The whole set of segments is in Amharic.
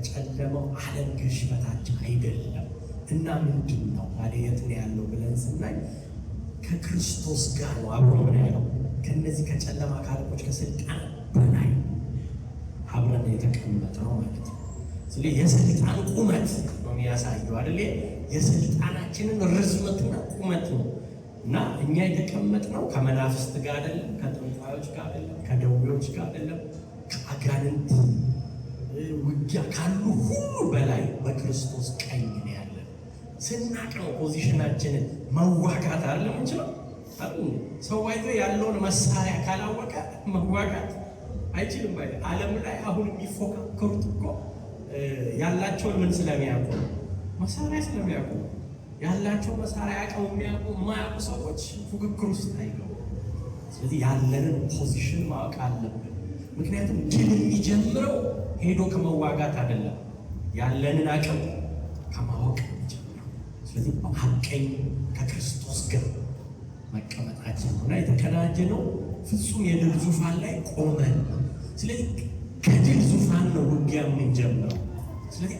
ከጨለማው ዓለም ገዥ በታች አይደለም። እና ምንድነው ታዲያ የት ነው ያለው ብለን ስናይ ከክርስቶስ ጋር ነው አብሮ ነው ያለው። ከነዚህ ከጨለማ ካለቆች ከስልጣን በላይ አብረን የተቀመጥነው ማለት ነው። ስለዚህ የስልጣን ቁመት ነው የሚያሳየው አይደል? የስልጣናችንን ርዝመትና ቁመት ነው። እና እኛ የተቀመጥነው ከመናፍስት ጋር አይደለም፣ ከጠንቋዮች ጋር አይደለም፣ ከደዌዎች ጋር አይደለም፣ ከአጋንንት ውጊያ ካሉ ሁሉ በላይ በክርስቶስ ቀኝ ነው ያለን። ስናቅ ነው ፖዚሽናችንን መዋጋት አይደለም እንችላል። ሰው አይቶ ያለውን መሳሪያ ካላወቀ መዋጋት አይችልም። ዓለም ላይ አሁን የሚፎካከሩት እኮ ያላቸውን ምን ስለሚያውቁ ነው? መሳሪያ ስለሚያውቁ ነው። ያላቸው መሳሪያ አቅም የሚያውቁ የማያውቁ ሰዎች ፉክክር ውስጥ አይገቡ። ስለዚህ ያለንን ፖዚሽን ማወቅ አለብን። ምክንያቱም ድል የሚጀምረው ሄዶ ከመዋጋት አይደለም፣ ያለንን አቅም ከማወቅ የሚጀምረው። ስለዚህ ሀቀኝ ከክርስቶስ ጋር መቀመጣችን እና የተቀናጀ ነው። ፍጹም የድል ዙፋን ላይ ቆመን፣ ስለዚህ ከድል ዙፋን ነው ውጊያ የምንጀምረው። ስለዚህ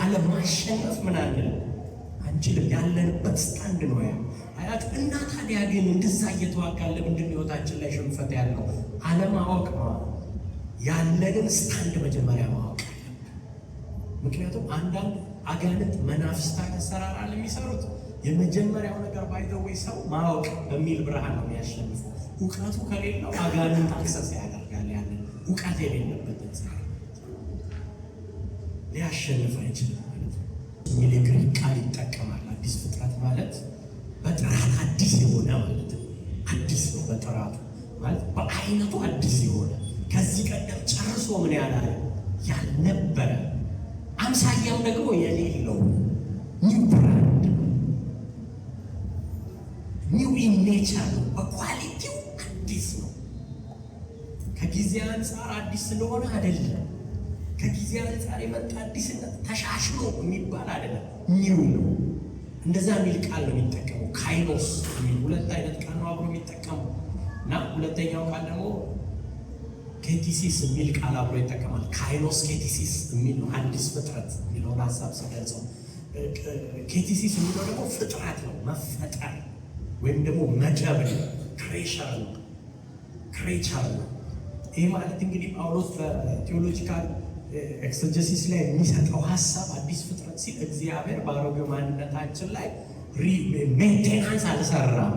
ዓለም ማሸነፍ ምን አንችልም። ያለንበት ስታንድ ነው ያ አያት እና ታዲያ ግን እንደዛ እየተዋጋለ ምንድን ህይወታችን ላይ ሽንፈት ያለው አለማወቅ ነው። ያለንን ስታንድ መጀመሪያ ማወቅ አለብን። ምክንያቱም አንዳንድ አጋንንት መናፍስታዊ አሰራር የሚሰሩት የመጀመሪያው ነገር ባይዘው ሰው ማወቅ በሚል ብርሃን ነው የሚያሸንፈው። እውቀቱ ከሌለው አጋንንት አክሰስ ያደርጋል። ያንን እውቀት የሌለበትን ስራ ሊያሸንፍ አይችልም ማለት ነው። የሚል የግሪክ ቃል ይጠቀማል። አዲስ ፍጥረት ማለት በጥራት አዲስ የሆነ ማለት ነው። አዲስ ነው በጥራቱ ማለት በአይነቱ አዲስ የሆነ ከዚህ ቀደም ጨርሶ ምን ያልነበረ አምሳያም ደግሞ የሌለው ኒው ብራንድ ኒው ኢን ኔቸር ነው። በኳሊቲው አዲስ ነው። ከጊዜ አንጻር አዲስ ስለሆነ አይደለም። ከጊዜ አንጻር የመጣ አዲስነት ተሻሽሎ የሚባል አይደለም፣ ኒው ነው። እንደዛ የሚል ቃል ነው የሚጠቀመው። ካይኖስ የሚል ሁለት አይነት ቃል ነው አብሮ የሚጠቀመው እና ሁለተኛው ቃል ደግሞ ኬቲሲስ የሚል ቃል አብሮ ይጠቀማል። ካይኖስ ኬቲሲስ የሚል ነው። አዲስ ፍጥረት የሚለውን ሀሳብ ሲገልጸው፣ ኬቲሲስ የሚለው ደግሞ ፍጥረት ነው፣ መፈጠር ወይም ደግሞ መደብ ነው፣ ክሬቸር ነው። ይህ ማለት እንግዲህ ጳውሎስ በቴዎሎጂካል ኤክሰጀሲስ ላይ የሚሰጠው ሀሳብ አዲስ ፍጥረት ሲል እግዚአብሔር በአሮጌው ማንነታችን ላይ ሜንቴናንስ አልሰራም።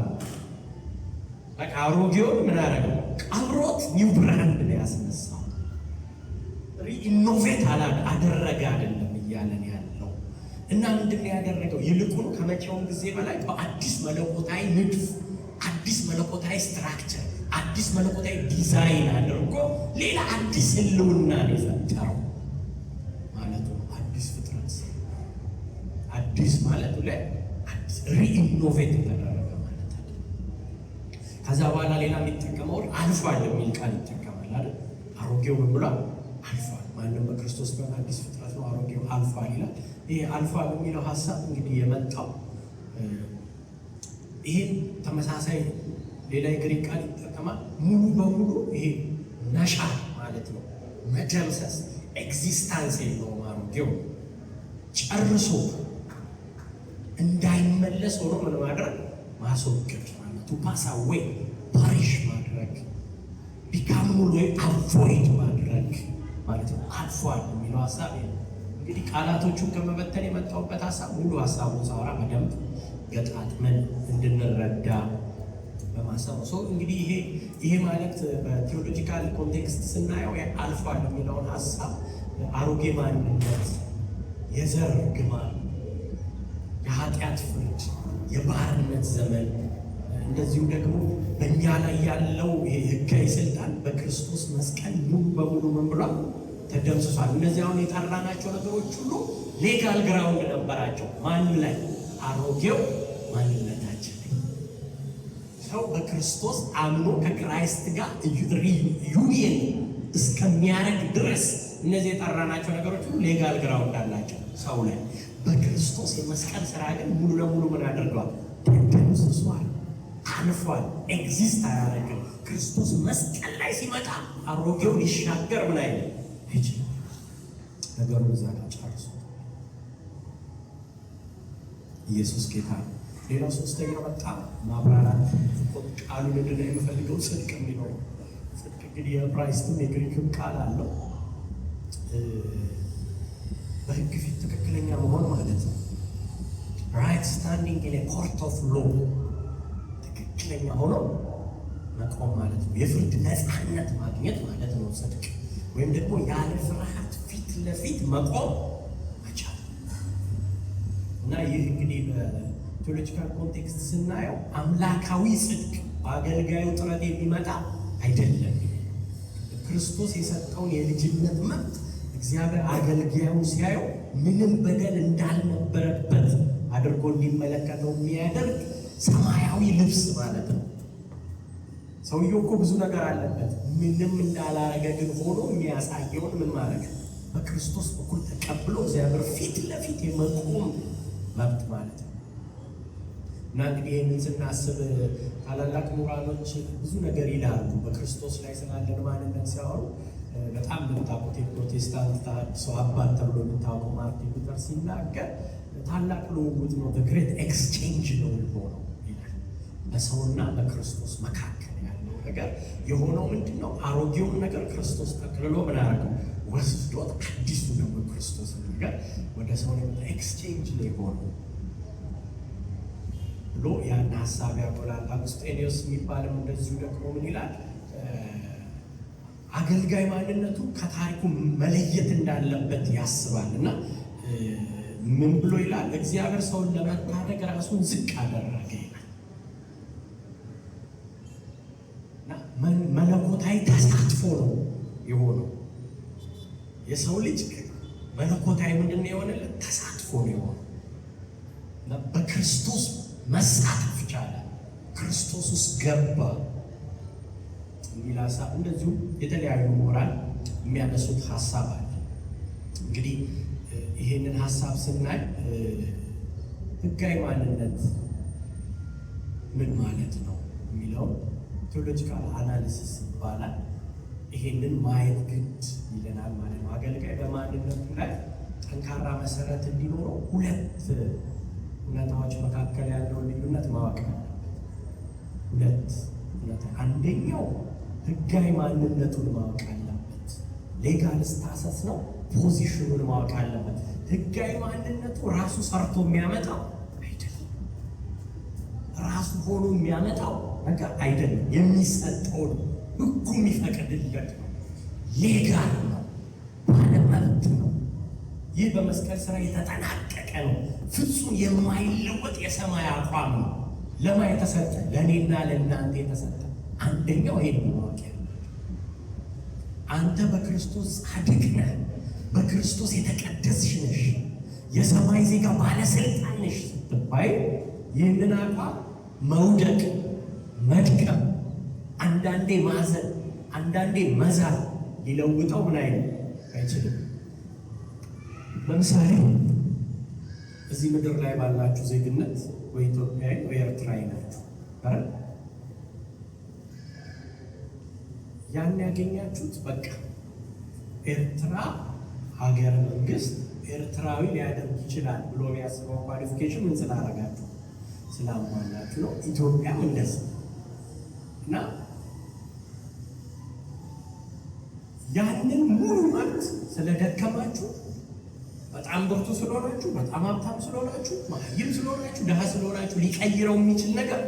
በቃ አሮጌውን ምን አደረገው? ቀብሮት ኒው ብራንድ ነው ያስነሳው። ሪኢኖቬት አደረገ አይደለም እያለን ያለው እና ምንድን ነው ያደረገው? ይልቁኑ ከመቼውም ጊዜ በላይ በአዲስ መለኮታዊ ንድፍ፣ አዲስ መለኮታዊ ስትራክቸር፣ አዲስ መለኮታዊ ዲዛይን አድርጎ ሌላ አዲስ ህልውና ነው የፈጠረው ማለት ነው። አዲስ ፍጥረት አዲስ ማለት ላይ አዲስ ሪኢኖቬት ተደረገ ማለት አይደል። ከዛ በኋላ ሌላ የሚጠቀመው አልፏል የሚል ቃል ይጠቀማል አይደል። አሮጌው ምን ብሏል? አልፏል። ማንም በክርስቶስ ቢሆን አዲስ ፍጥረት ነው፣ አሮጌው አልፏል ይላል። ይሄ አልፏል የሚለው ሀሳብ እንግዲህ የመጣው ይሄን ተመሳሳይ ሌላ የግሪክ ቃል ይጠቀማል። ሙሉ በሙሉ ይሄ መሻር ማለት ነው፣ መደምሰስ፣ ኤግዚስታንስ የለውም። አሮጌው ጨርሶ እንዳይመለስ ሆኖ ምን ማድረግ? ማስወገድ ማለት ነው። ፓስ አዌይ ፓሪሽ ማድረግ፣ ቢካም ሙሉ አቮይድ ማድረግ ማለት ነው። አልፏል የሚለው ሀሳብ እንግዲህ ቃላቶቹን ከመበተን የመጣሁበት ሀሳብ ሙሉ ሀሳቡን ሳወራ በደንብ ገጣጥመን እንድንረዳ በማሰቡ ሰው እንግዲህ ይሄ ማለት በቴዎሎጂካል ኮንቴክስት ስናየው አልፏል የሚለውን ሀሳብ አሮጌ ማንነት፣ የዘር ግማል፣ የኃጢአት ፍርድ፣ የባርነት ዘመን እንደዚሁም ደግሞ በእኛ ላይ ያለው ህጋዊ ስልጣን በክርስቶስ መስቀል ሙሉ በሙሉ ምን ብሏል? ተደምስሷል። እነዚህ አሁን የጠራናቸው ነገሮች ሁሉ ሌጋል ግራውንድ ነበራቸው። ማን ላይ? አሮጌው ማንነታችን ላይ ሰው በክርስቶስ አምኖ ከክራይስት ጋር ዩኒየን እስከሚያደርግ ድረስ እነዚህ የጠራናቸው ነገሮች ሁሉ ሌጋል ግራውንድ አላቸው ሰው ላይ። በክርስቶስ የመስቀል ስራ ግን ሙሉ ለሙሉ ምን አድርገዋል? ተደምስሷል፣ አልፏል፣ ኤግዚስት አያደርግም። ክርስቶስ መስቀል ላይ ሲመጣ አሮጌው ሊሻገር ምን አይነት ይችላል። ነገሩን እዛ ጋር ጨርሶ ኢየሱስ ጌታ ነው። ሌላው ሶስተኛው በጣም ማብራራት ቃሉን እንድናይ የምፈልገው ጽድቅ የሚለው ጽድቅ እንግዲህ የዕብራይስጥም የግሪክም ቃል አለው። በሕግ ፊት ትክክለኛ መሆን ማለት ነው። ራይት ስታንዲንግ ኢን ኮርት ኦፍ ሎ ትክክለኛ ሆኖ መቆም ማለት ነው። የፍርድ ነፃነት ማግኘት ማለት ነው ጽድቅ። ወይም ደግሞ ያለ ፍርሃት ፊት ለፊት መቆም መቻል እና ይህ እንግዲህ በቴዎሎጂካል ኮንቴክስት ስናየው አምላካዊ ጽድቅ በአገልጋዩ ጥረት የሚመጣ አይደለም። ክርስቶስ የሰጠውን የልጅነት መብት እግዚአብሔር አገልጋዩን ሲያየው ምንም በደል እንዳልነበረበት አድርጎ እንዲመለከተው የሚያደርግ ሰማያዊ ልብስ ማለት ነው። ሰውየው እኮ ብዙ ነገር አለበት፣ ምንም እንዳላረገ ግን ሆኖ የሚያሳየውን ምን ማድረግ በክርስቶስ በኩል ተቀብሎ እግዚአብሔር ፊት ለፊት የመቆም መብት ማለት ነው። እና እንግዲህ ይህንን ስናስብ ታላላቅ ምሁራኖች ብዙ ነገር ይላሉ በክርስቶስ ላይ ስላለን ማንነት ሲያወሩ። በጣም የምታውቁት የፕሮቴስታንት ተሐድሶ አባት ተብሎ የምታውቀው ማርቲን ሉተር ሲናገር ታላቅ ልውውጥ ነው፣ ግሬት ኤክስቼንጅ ነው የሆነው ይላል። በሰውና በክርስቶስ መካከል ያለው ነገር የሆነው ምንድን ነው? አሮጌውን ነገር ክርስቶስ ጠቅልሎ ምን አደረገው? ወስዶት አዲሱ ደግሞ ክርስቶስ ነገር ወደ ሰው ኤክስቼንጅ ነው የሆነው ብሎ ያን ሀሳብ ያቆላል። አጉስጤኒዮስ የሚባልም እንደዚሁ ደግሞ ምን ይላል? አገልጋይ ማንነቱ ከታሪኩ መለየት እንዳለበት ያስባል እና ምን ብሎ ይላል? እግዚአብሔር ሰውን ለመታደግ ራሱን ዝቅ አደረገ ይላል እና መለኮታዊ ተሳትፎ ነው የሆነው። የሰው ልጅ መለኮታዊ ምንድን ነው የሆነለት? ተሳትፎ ነው የሆነው እና በክርስቶስ መሳተፍ ቻለ፣ ክርስቶስ ውስጥ ገባ የሚል ሀሳብ እንደዚሁ የተለያዩ ምሁራን የሚያነሱት ሀሳብ አለ። እንግዲህ ይሄንን ሀሳብ ስናይ ሕጋዊ ማንነት ምን ማለት ነው የሚለውን ቴዎሎጂካል አናሊሲስ ይባላል። ይሄንን ማየት ግድ ይለናል ማለት ነው። አገልጋይ በማንነቱ ላይ ጠንካራ መሰረት እንዲኖረው ሁለት እውነታዎች መካከል ያለውን ልዩነት ማወቅ አለበት። ሁለት እውነታ፣ አንደኛው ሕጋዊ ማንነቱን ማወቅ አለበት። ሌጋል ስታተስ ነው። ፖዚሽኑን ማወቅ አለበት። ሕጋዊ ማንነቱ ራሱ ሰርቶ የሚያመጣው አይደለም፣ ራሱ ሆኖ የሚያመጣው ነገር አይደለም። የሚሰጠው ነው፣ ሕጉ የሚፈቅድለት ነው። ሌጋል ነው፣ ባለመብት ነው። ይህ በመስቀል ስራ የተጠናቀቀ ነው። ፍጹም የማይለወጥ የሰማይ አቋም ነው። ለማ የተሰጠ? ለእኔና ለእናንተ የተሰጠ። አንደኛው ይሄ ማወቅ ያለ፣ አንተ በክርስቶስ ጻድቅ ነህ፣ በክርስቶስ የተቀደስሽ ነሽ፣ የሰማይ ዜጋ ባለስልጣን ነሽ ስትባይ ይህንን አቋም መውደቅ፣ መድቀም፣ አንዳንዴ ማዘን፣ አንዳንዴ መዛል ሊለውጠው ምን አይችልም። ለምሳሌ እዚህ ምድር ላይ ባላችሁ ዜግነት ወይ ኢትዮጵያዊ ወይ ኤርትራዊ ናችሁ አይደል? ያን ያገኛችሁት በቃ ኤርትራ ሀገረ መንግስት ኤርትራዊ ሊያደርግ ይችላል ብሎ የሚያስበው ኳሊፊኬሽን ምን ስላደረጋችሁ ስላሟላችሁ ነው። ኢትዮጵያም እንደዚህ እና ያንን ሙሉ መብት ስለደከማችሁ በጣም ብርቱ ስለሆናችሁ፣ በጣም ሀብታም ስለሆናችሁ፣ መሀይም ስለሆናችሁ፣ ድሃ ስለሆናችሁ ሊቀይረው የሚችል ነገር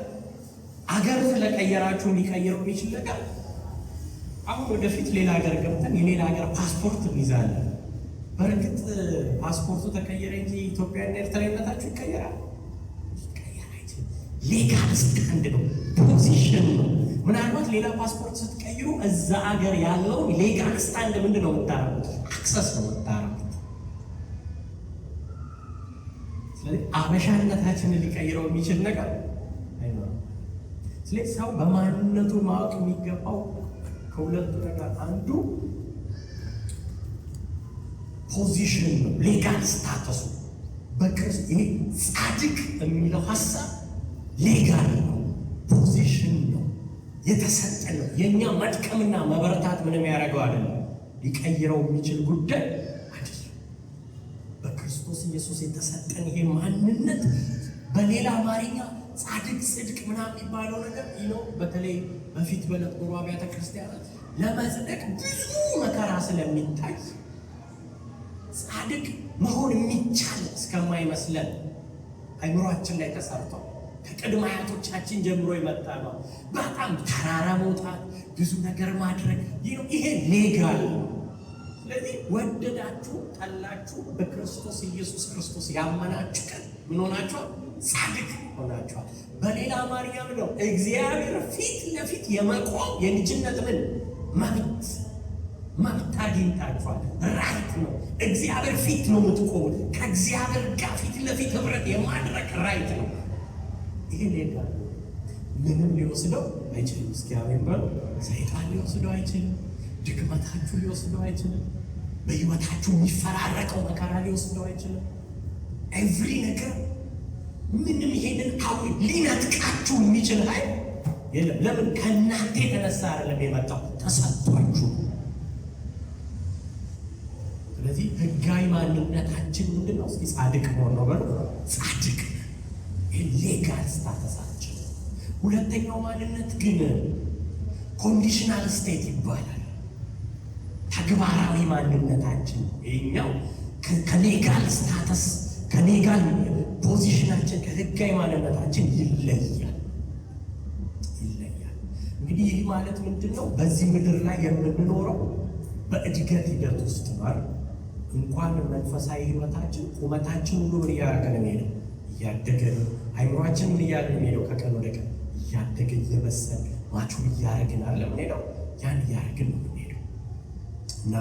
አገር ስለቀየራችሁ ሊቀይረው የሚችል ነገር አሁን ወደፊት ሌላ ሀገር ገብተን የሌላ ሀገር ፓስፖርት እንይዛለን። በእርግጥ ፓስፖርቱ ተቀየረ እንጂ ኢትዮጵያና ኤርትራዊነታችሁ ይቀየራል? ሌጋል ስታንድ ነው፣ ፖዚሽን ነው። ምናልባት ሌላ ፓስፖርት ስትቀይሩ እዛ ሀገር ያለውን ሌጋል ስታንድ ምንድን ነው የምታረጉት? አክሰስ ነው የምታረጉት። ስለዚህ አበሻነታችንን ሊቀይረው የሚችል ነገር አይኖርም። ስለዚህ ሰው በማንነቱ ማወቅ የሚገባው ከሁለቱ ነገር አንዱ ፖዚሽን ነው፣ ሌጋል ስታተሱ በክርስቶስ። ይሄ ጻድቅ የሚለው ሀሳብ ሌጋል ነው፣ ፖዚሽን ነው፣ የተሰጠ ነው። የእኛ መድከምና መበረታት ምንም ያደርገው አይደለም፣ ሊቀይረው የሚችል ጉዳይ አይደለም። በክርስቶስ ኢየሱስ የተሰጠን ይሄ ማንነት በሌላ አማርኛ ጻድቅ ጽድቅ ምናምን የሚባለው ነገር ነው። በተለይ በፊት በነበሩ አብያተ ክርስቲያናት ለመጽደቅ ብዙ መከራ ስለሚታይ ጻድቅ መሆን የሚቻል እስከማይመስለን አይምሯችን ላይ ተሰርቷል። ከቅድመ አያቶቻችን ጀምሮ የመጣ ነው። በጣም ተራራ መውጣት፣ ብዙ ነገር ማድረግ ይሄ ሌጋል ነው። ስለዚህ ወደዳችሁ ጠላችሁ በክርስቶስ ኢየሱስ ክርስቶስ ያመናችሁ ቀን ምን ሆናችኋል? ጻድቅ ሆናችኋል። በሌላ አማርኛ ነው እግዚአብሔር ፊት ለፊት የመቆም የልጅነት መብት አግኝታችኋል። ራይት ነው። እግዚአብሔር ፊት ነው የምትቆሙት። ከእግዚአብሔር ጋር ፊት ለፊት ህብረት የማድረግ ራይት ነው። ይሄ ሌላ ምንም ሊወስደው አይችልም። እስኪ አሜን በሉ። ሰይጣን ሊወስደው አይችልም። ድክመታችሁ ሊወስደው አይችልም። በህይወታችሁ የሚፈራረቀው መከራ ሊወስደው አይችልም። ኤቭሪ ነገር ምንም ይሄንን አሁን ሊነጥቃችሁ የሚችል ኃይል የለም። ለምን? ከእናንተ የተነሳ አይደለም የመጣው፣ ተሰጥቷችሁ። ስለዚህ ህጋዊ ማንነታችን ምንድን ነው? እስኪ ጻድቅ መሆን ነው በሉ። ጻድቅ ሌጋል ስታተሳችን። ሁለተኛው ማንነት ግን ኮንዲሽናል ስቴት ይባላል። ተግባራዊ ማንነታችን ይሄኛው ከሌጋል ስታተስ ከሌጋል ፖዚሽናችን ከህጋዊ ማንነታችን ይለያል። እንግዲህ ይህ ማለት ምንድን ነው? በዚህ ምድር ላይ የምንኖረው በእድገት ሂደት ውስጥ ነው። እንኳን መንፈሳዊ ህይወታችን ቁመታችን ሁሉ ምን እያደረገ ነው የሚሄደው? እያደገ ነው። አይምሯችን ምን እያለ ነው የሚሄደው? ከቀን ወደ ቀን እያደገ እየበሰል ማቹር እያደረግን አለ ምንሄደው ያን እያደረግን ነው የምንሄደው እና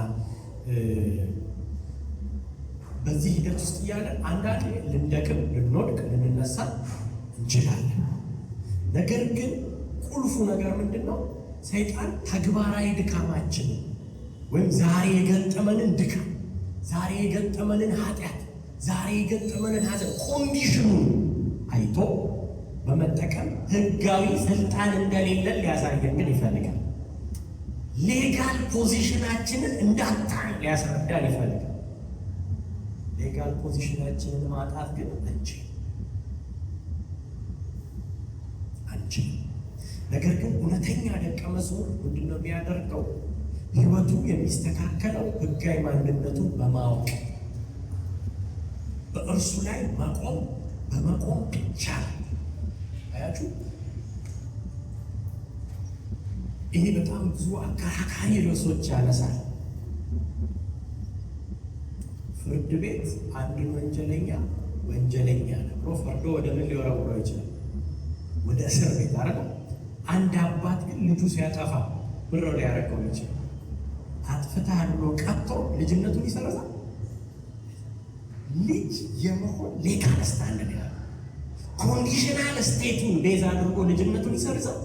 በዚህ ሂደት ውስጥ እያለ አንዳንዴ ልንደክም፣ ልንወድቅ፣ ልንነሳ እንችላለን። ነገር ግን ቁልፉ ነገር ምንድን ነው? ሰይጣን ተግባራዊ ድካማችንን ወይም ዛሬ የገጠመንን ድካም፣ ዛሬ የገጠመንን ኃጢአት፣ ዛሬ የገጠመንን ሐዘን ኮንዲሽኑን አይቶ በመጠቀም ህጋዊ ስልጣን እንደሌለን ሊያሳየን ግን ይፈልጋል። ሌጋል ፖዚሽናችንን እንዳጣን ሊያስረዳን ይፈልጋል። ሌጋል ፖዚሽናችንን ማጣት ግን አንችልም። ነገር ግን እውነተኛ ደቀ መዝሙር ምንድነው የሚያደርገው? ህይወቱ የሚስተካከለው ህጋዊ ማንነቱን በማወቅ በእርሱ ላይ በመቆም ብቻ። አያችሁ፣ ይሄ በጣም ብዙ አከራካሪ ርዕሶች ያነሳል። ፍርድ ቤት አንድን ወንጀለኛ ነው ብሎ ፈርዶ ወደ ምን ሊወረውረው ይችላል? ወደ እስር ቤት አይደል? አንድ አባት ግን ልጁ ሲያጠፋ ምን ሊያደርገው ይችላል? አጥፍተሃል ብሎ ቀጥቶ ልጅነቱን ይሰርዛል? ልጅ የመሆን ሌጋል ስታንዳርድ ያለው ኮንዲሽናል ስቴቱን ቤዝ አድርጎ ልጅነቱን ይሰርዛል?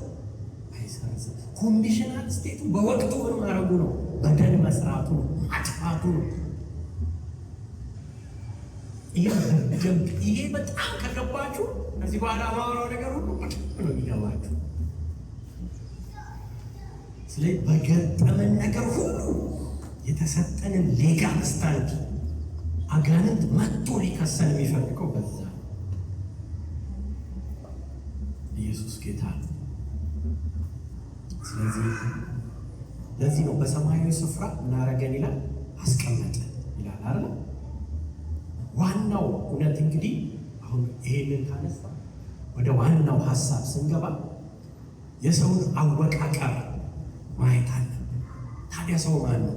አይሰርዝም። ኮንዲሽናል ስቴቱ በወቅቱ ምን ማድረጉ ነው? በደል መስራቱ ነው፣ ማጥፋቱ ነው። ይሄ በጣም ከገባችሁ ከዚህ በኋላ ማወራው ነገር ሁሉ ነው የሚገባችሁ። ስለዚህ በገጠመን ነገር ሁሉ የተሰጠንን ሌጋል ስታንድ አጋንንት መጥቶ ሊከሰን የሚፈልገው በዛ። ኢየሱስ ጌታ ነው። ስለዚህ ለዚህ ነው በሰማያዊ ስፍራ እናረገን ይላል፣ አስቀመጠን ይላል አይደል? ዋናው እውነት እንግዲህ አሁን ይሄንን ካነሳ ወደ ዋናው ሀሳብ ስንገባ የሰውን አወቃቀር ማየት አለብን። ታዲያ ሰው ማን ነው?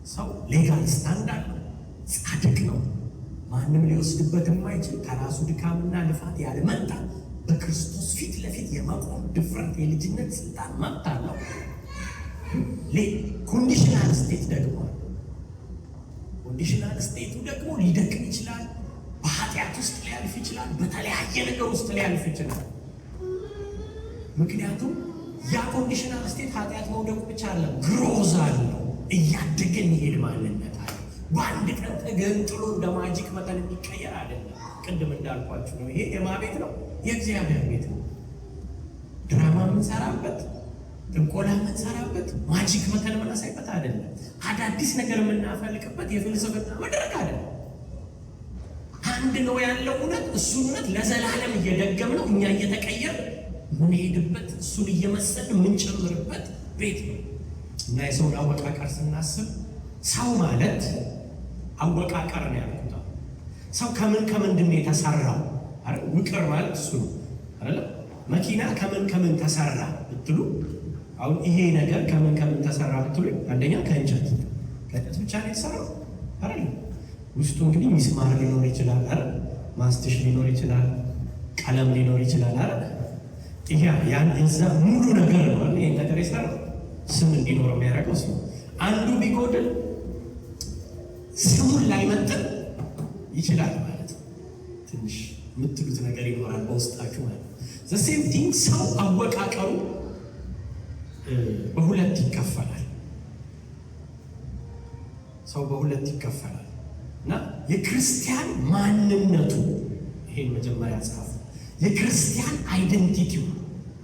ሰው ሌጋል ስታንዳርድ ነው፣ ጻድቅ ነው፣ ማንም ሊወስድበት የማይችል ከራሱ ድካምና ልፋት ያልመጣ በክርስቶስ ፊት ለፊት የመቆም ድፍረት፣ የልጅነት ስልጣን መብት አለው። ኮንዲሽናል ስቴት ደግሞ ኮንዲሽናል ስቴቱ ደግሞ ሊደክም ይችላል፣ በኃጢአት ውስጥ ሊያልፍ ይችላል፣ በተለያየ ነገር ውስጥ ሊያልፍ ይችላል። ምክንያቱም ያ ኮንዲሽናል ስቴት ኃጢአት መውደቁ ብቻ አለ፣ ግሮዝ አለው፣ እያደገ የሚሄድ ማንነት አለ። በአንድ ቀን ተገንጥሎ እንደ ማጂክ መጠን የሚቀየር አይደለም። ቅድም እንዳልኳችሁ ነው። ይሄ የማ ቤት ነው? የእግዚአብሔር ቤት ነው። ድራማ የምንሰራበት፣ ጥንቆላ የምንሰራበት፣ ማጂክ መጠን የምናሳይበት አይደለም። አዳዲስ ነገር የምናፈልቅበት የፍልስፍና መድረክ አይደለም። አንድ ነው ያለው እውነት። እሱን እውነት ለዘላለም እየደገምነው እኛ እየተቀየር ምን ሄድበት እሱን እየመሰልን የምንጨምርበት ቤት ነው። እና የሰውን አወቃቀር ስናስብ ሰው ማለት አወቃቀር ነው ያልኩት። ሰው ከምንድን ነው የተሰራው? አይደል? ውቅር ማለት እሱ ነው አይደል? መኪና ከምን ተሰራ ብትሉ፣ አሁን ይሄ ነገር ከምን ተሰራ ብትሉ፣ አንደኛ ከእንጨት ብቻ ነው የተሰራው አይደል? ውስጡ እንግዲህ ሚስማር ሊኖር ይችላል አይደል? ማስቲሽ ሊኖር ይችላል፣ ቀለም ሊኖር ይችላል አይደል? ይሄ ያን የዛ ሙሉ ነገር ነው አይደል? ይሄን ነገር የሰራው ስም እንዲኖረው የሚያደርገው እሱ። አንዱ ቢጎድል ስሙን ላይመጥን ይችላል ማለት ነው። ትንሽ የምትሉት ነገር ይኖራል በውስጣችሁ ማለት ነው። ዘ ሴም ቲንግ ሰው አወቃቀሩ በሁለት ይከፈላል። ሰው በሁለት ይከፈላል እና የክርስቲያን ማንነቱ ይሄን መጀመሪያ ጻፉ። የክርስቲያን አይደንቲቲው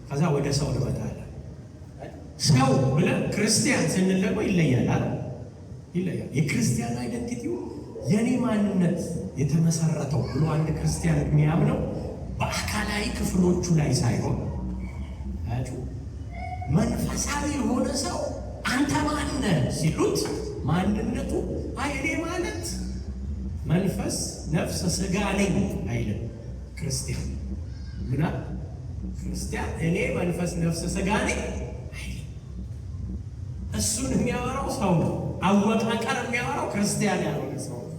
ከዛ ወደ ሰው ልመጣለን። ሰው ብለን ክርስቲያን ስንል ደግሞ ይለያል። የክርስቲያን አይደንቲቲው የኔ ማንነት የተመሰረተው ብሎ አንድ ክርስቲያን የሚያምነው በአካላዊ ክፍሎቹ ላይ ሳይሆን መንፈሳዊ የሆነ ሰው አንተ ማንነህ ሲሉት ማንነቱ እኔ ማለት መንፈስ፣ ነፍስ፣ ስጋ ነኝ አይልም። ክርስቲያን ምና ክርስቲያን እኔ መንፈስ፣ ነፍስ፣ ስጋ ነኝ አይልም። እሱን የሚያወራው ሰው ነው። አወቃቀር የሚያወራው ክርስቲያን ያልሆነ ሰው ነው።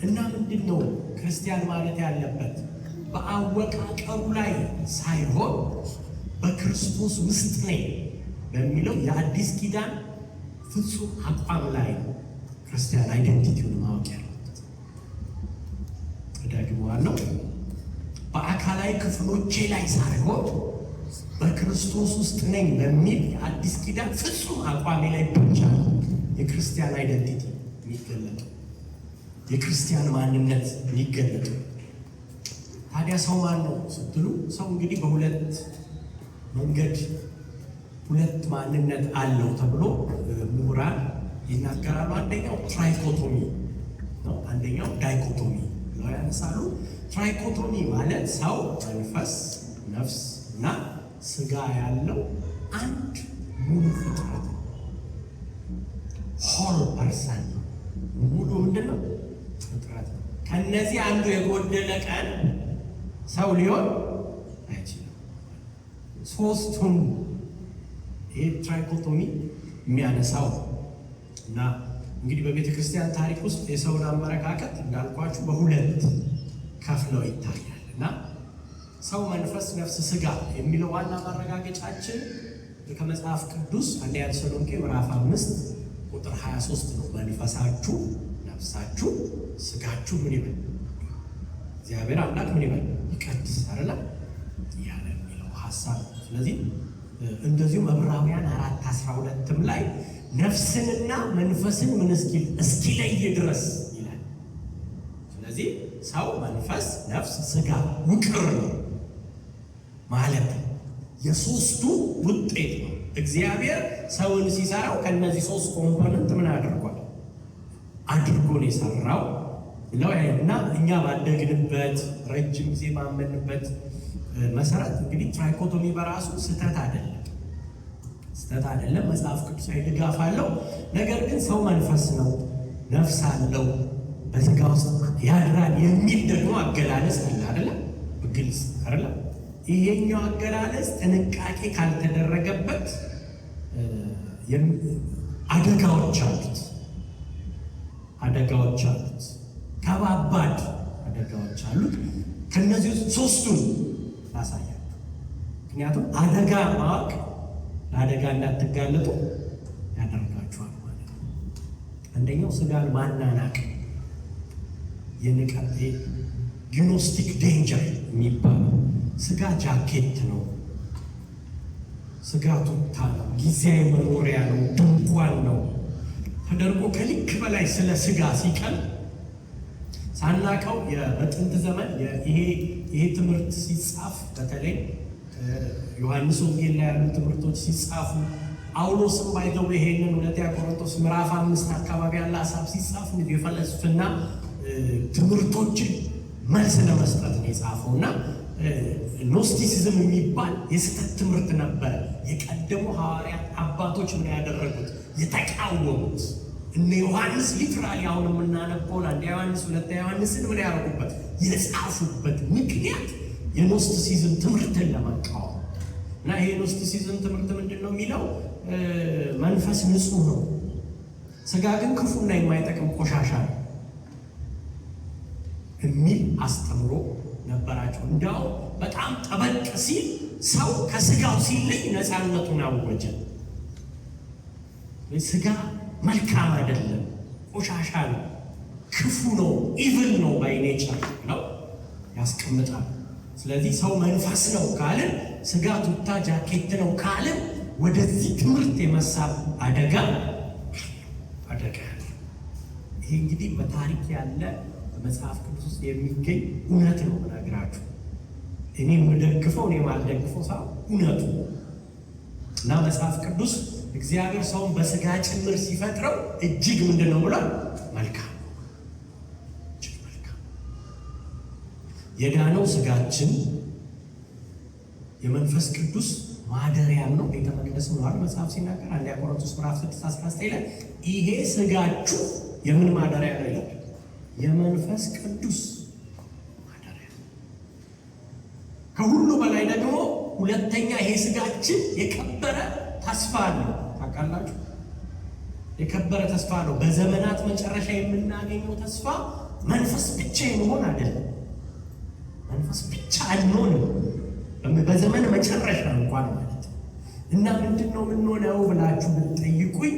እና ምንድን ነው ክርስቲያን ማለት ያለበት? በአወቃቀሩ ላይ ሳይሆን በክርስቶስ ውስጥ ነኝ በሚለው የአዲስ ኪዳን ፍጹም አቋም ላይ ክርስቲያን አይደንቲቲውን ማወቅ ያለበት። እደግመዋለሁ። በአካላዊ ክፍሎቼ ላይ ሳይሆን በክርስቶስ ውስጥ ነኝ በሚል የአዲስ ኪዳን ፍጹም አቋሜ ላይ ብቻ የክርስቲያን አይደንቲቲ የሚገለጠው፣ የክርስቲያን ማንነት የሚገለጠው። ታዲያ ሰው ማን ነው ስትሉ፣ ሰው እንግዲህ በሁለት መንገድ ሁለት ማንነት አለው ተብሎ ምሁራን ይናገራሉ። አንደኛው ትራይኮቶሚ ነው፣ አንደኛው ዳይኮቶሚ ብለው ያነሳሉ። ትራይኮቶሚ ማለት ሰው መንፈስ፣ ነፍስ እና ስጋ ያለው አንድ ሙሉ ፍጥረት ነው። ሆል ፐርሰን ነው። ሙሉ ምንድን ነው? ፍጥረት ነው። ከነዚህ አንዱ የጎደለ ቀን ሰው ሊሆን አይችልም። ሶስቱም ይሄ ትራይኮቶሚ የሚያነሳው እና እንግዲህ በቤተ ክርስቲያን ታሪክ ውስጥ የሰውን አመለካከት እንዳልኳችሁ በሁለት ከፍለው ይታያል እና ሰው መንፈስ፣ ነፍስ፣ ስጋ የሚለው ዋና ማረጋገጫችን ከመጽሐፍ ቅዱስ አንደኛ ተሰሎንቄ ምዕራፍ 5 ቁጥር 23 ነው። መንፈሳችሁ፣ ነፍሳችሁ፣ ስጋችሁ ምን ይበል? እግዚአብሔር አምላክ ምን ይበል? ይቀድስ አይደል ያለ የሚለው ሐሳብ። ስለዚህ እንደዚሁም ዕብራውያን 4:12 ላይ ነፍስንና መንፈስን ምን እስኪለይ ድረስ ይላል። ስለዚህ ሰው መንፈስ፣ ነፍስ፣ ስጋ ውቅር ነው ማለት የሶስቱ ውጤት ነው። እግዚአብሔር ሰውን ሲሰራው ከነዚህ ሶስት ኮምፖነንት ምን አድርጓል? አድርጎ ነው የሰራው እና እኛ ባደግንበት ረጅም ጊዜ ባመንበት መሰረት እንግዲህ ትራይኮቶሚ በራሱ ስህተት አይደለም፣ መጽሐፍ ቅዱሳዊ ድጋፍ አለው። ነገር ግን ሰው መንፈስ ነው፣ ነፍስ አለው፣ በስጋ ውስጥ ያድራል የሚል ደግሞ አገላለጽ አለ አይደለም? ግልጽ አይደለም? ይሄኛው አገላለጽ ጥንቃቄ ካልተደረገበት አደጋዎች አሉት፣ ከባባድ አደጋዎች አሉት። ከነዚህ ውስጥ ሶስቱን ላሳያችሁ። ምክንያቱም አደጋ ማወቅ ለአደጋ እንዳትጋለጡ ያደርጋችኋል ማለት ነው። አንደኛው ስጋን ማናናቅ፣ የንቀት ግኖስቲክ ዴንጀር የሚባለው ስጋ ጃኬት ነው፣ ስጋ ቱታ ነው፣ ጊዜያዊ መኖሪያ ነው፣ ድንኳን ነው ተደርጎ ከልክ በላይ ስለ ስጋ ሲቀል ሳናቀው በጥንት ዘመን ይሄ ትምህርት ሲጻፍ በተለይ ዮሐንስ ወንጌል ላይ ያሉ ትምህርቶች ሲጻፉ ጳውሎስም ባይዘው ይሄንን ሁለተኛ ቆሮንቶስ ምዕራፍ 5 አካባቢ ያለ ሐሳብ ሲጻፍ የፈለስፍና ትምህርቶችን መልስ ለመስጠት ነው የጻፈውና ኖስቲሲዝም የሚባል የስህተት ትምህርት ነበረ። የቀደሙ ሐዋርያት አባቶች ምን ያደረጉት የተቃወሙት። እነ ዮሐንስ ሊትራሊ አሁን የምናነበውን አንድ ዮሐንስ 2 ዮሐንስን ምን ያደረጉበት የጻፉበት ምክንያት የኖስቲሲዝም ትምህርትን ለመቃወም እና ይሄ ኖስቲሲዝም ትምህርት ምንድነው የሚለው? መንፈስ ንጹህ ነው፣ ስጋ ግን ክፉና የማይጠቅም ቆሻሻ ነው የሚል አስተምሮ ነበራቸው። እንዲያው በጣም ጠበቅ ሲል ሰው ከስጋው ሲለይ ነፃነቱን አወጀ። ስጋ መልካም አይደለም፣ ቆሻሻ ነው፣ ክፉ ነው፣ ኢቭል ነው ባይ ኔቸር ነው ያስቀምጣል። ስለዚህ ሰው መንፈስ ነው ካልን ስጋ ቱታ ጃኬት ነው ካልን ወደዚህ ትምህርት የመሳብ አደጋ። ይሄ እንግዲህ በታሪክ ያለ በመጽሐፍ ቅዱስ ውስጥ የሚገኝ እውነት ነው ብነግራችሁ። እኔ የምደግፈው እኔ ማልደግፈው ሳይሆን እውነቱ እና መጽሐፍ ቅዱስ እግዚአብሔር ሰውን በስጋ ጭምር ሲፈጥረው እጅግ ምንድነው ብሏል? መልካም፣ እጅግ መልካም። የዳነው ስጋችን የመንፈስ ቅዱስ ማደሪያም ነው፣ ቤተ መቅደስ ነው አይደል? መጽሐፍ ሲናገር አንደኛ ቆሮንቶስ ምዕራፍ 6:19 ላይ ይሄ ስጋችሁ የምን ማደሪያ ነው ይላል? የመንፈስ ቅዱስ ማደሪያ። ከሁሉ በላይ ደግሞ ሁለተኛ ይሄ ስጋችን የከበረ ተስፋ ነው። ታውቃላችሁ? የከበረ ተስፋ ነው። በዘመናት መጨረሻ የምናገኘው ተስፋ መንፈስ ብቻ የመሆን አይደለም። መንፈስ ብቻ አልሆንም በዘመን መጨረሻ እንኳን ማለት እና ምንድነው የምንሆነው ብላችሁ ብትጠይቁኝ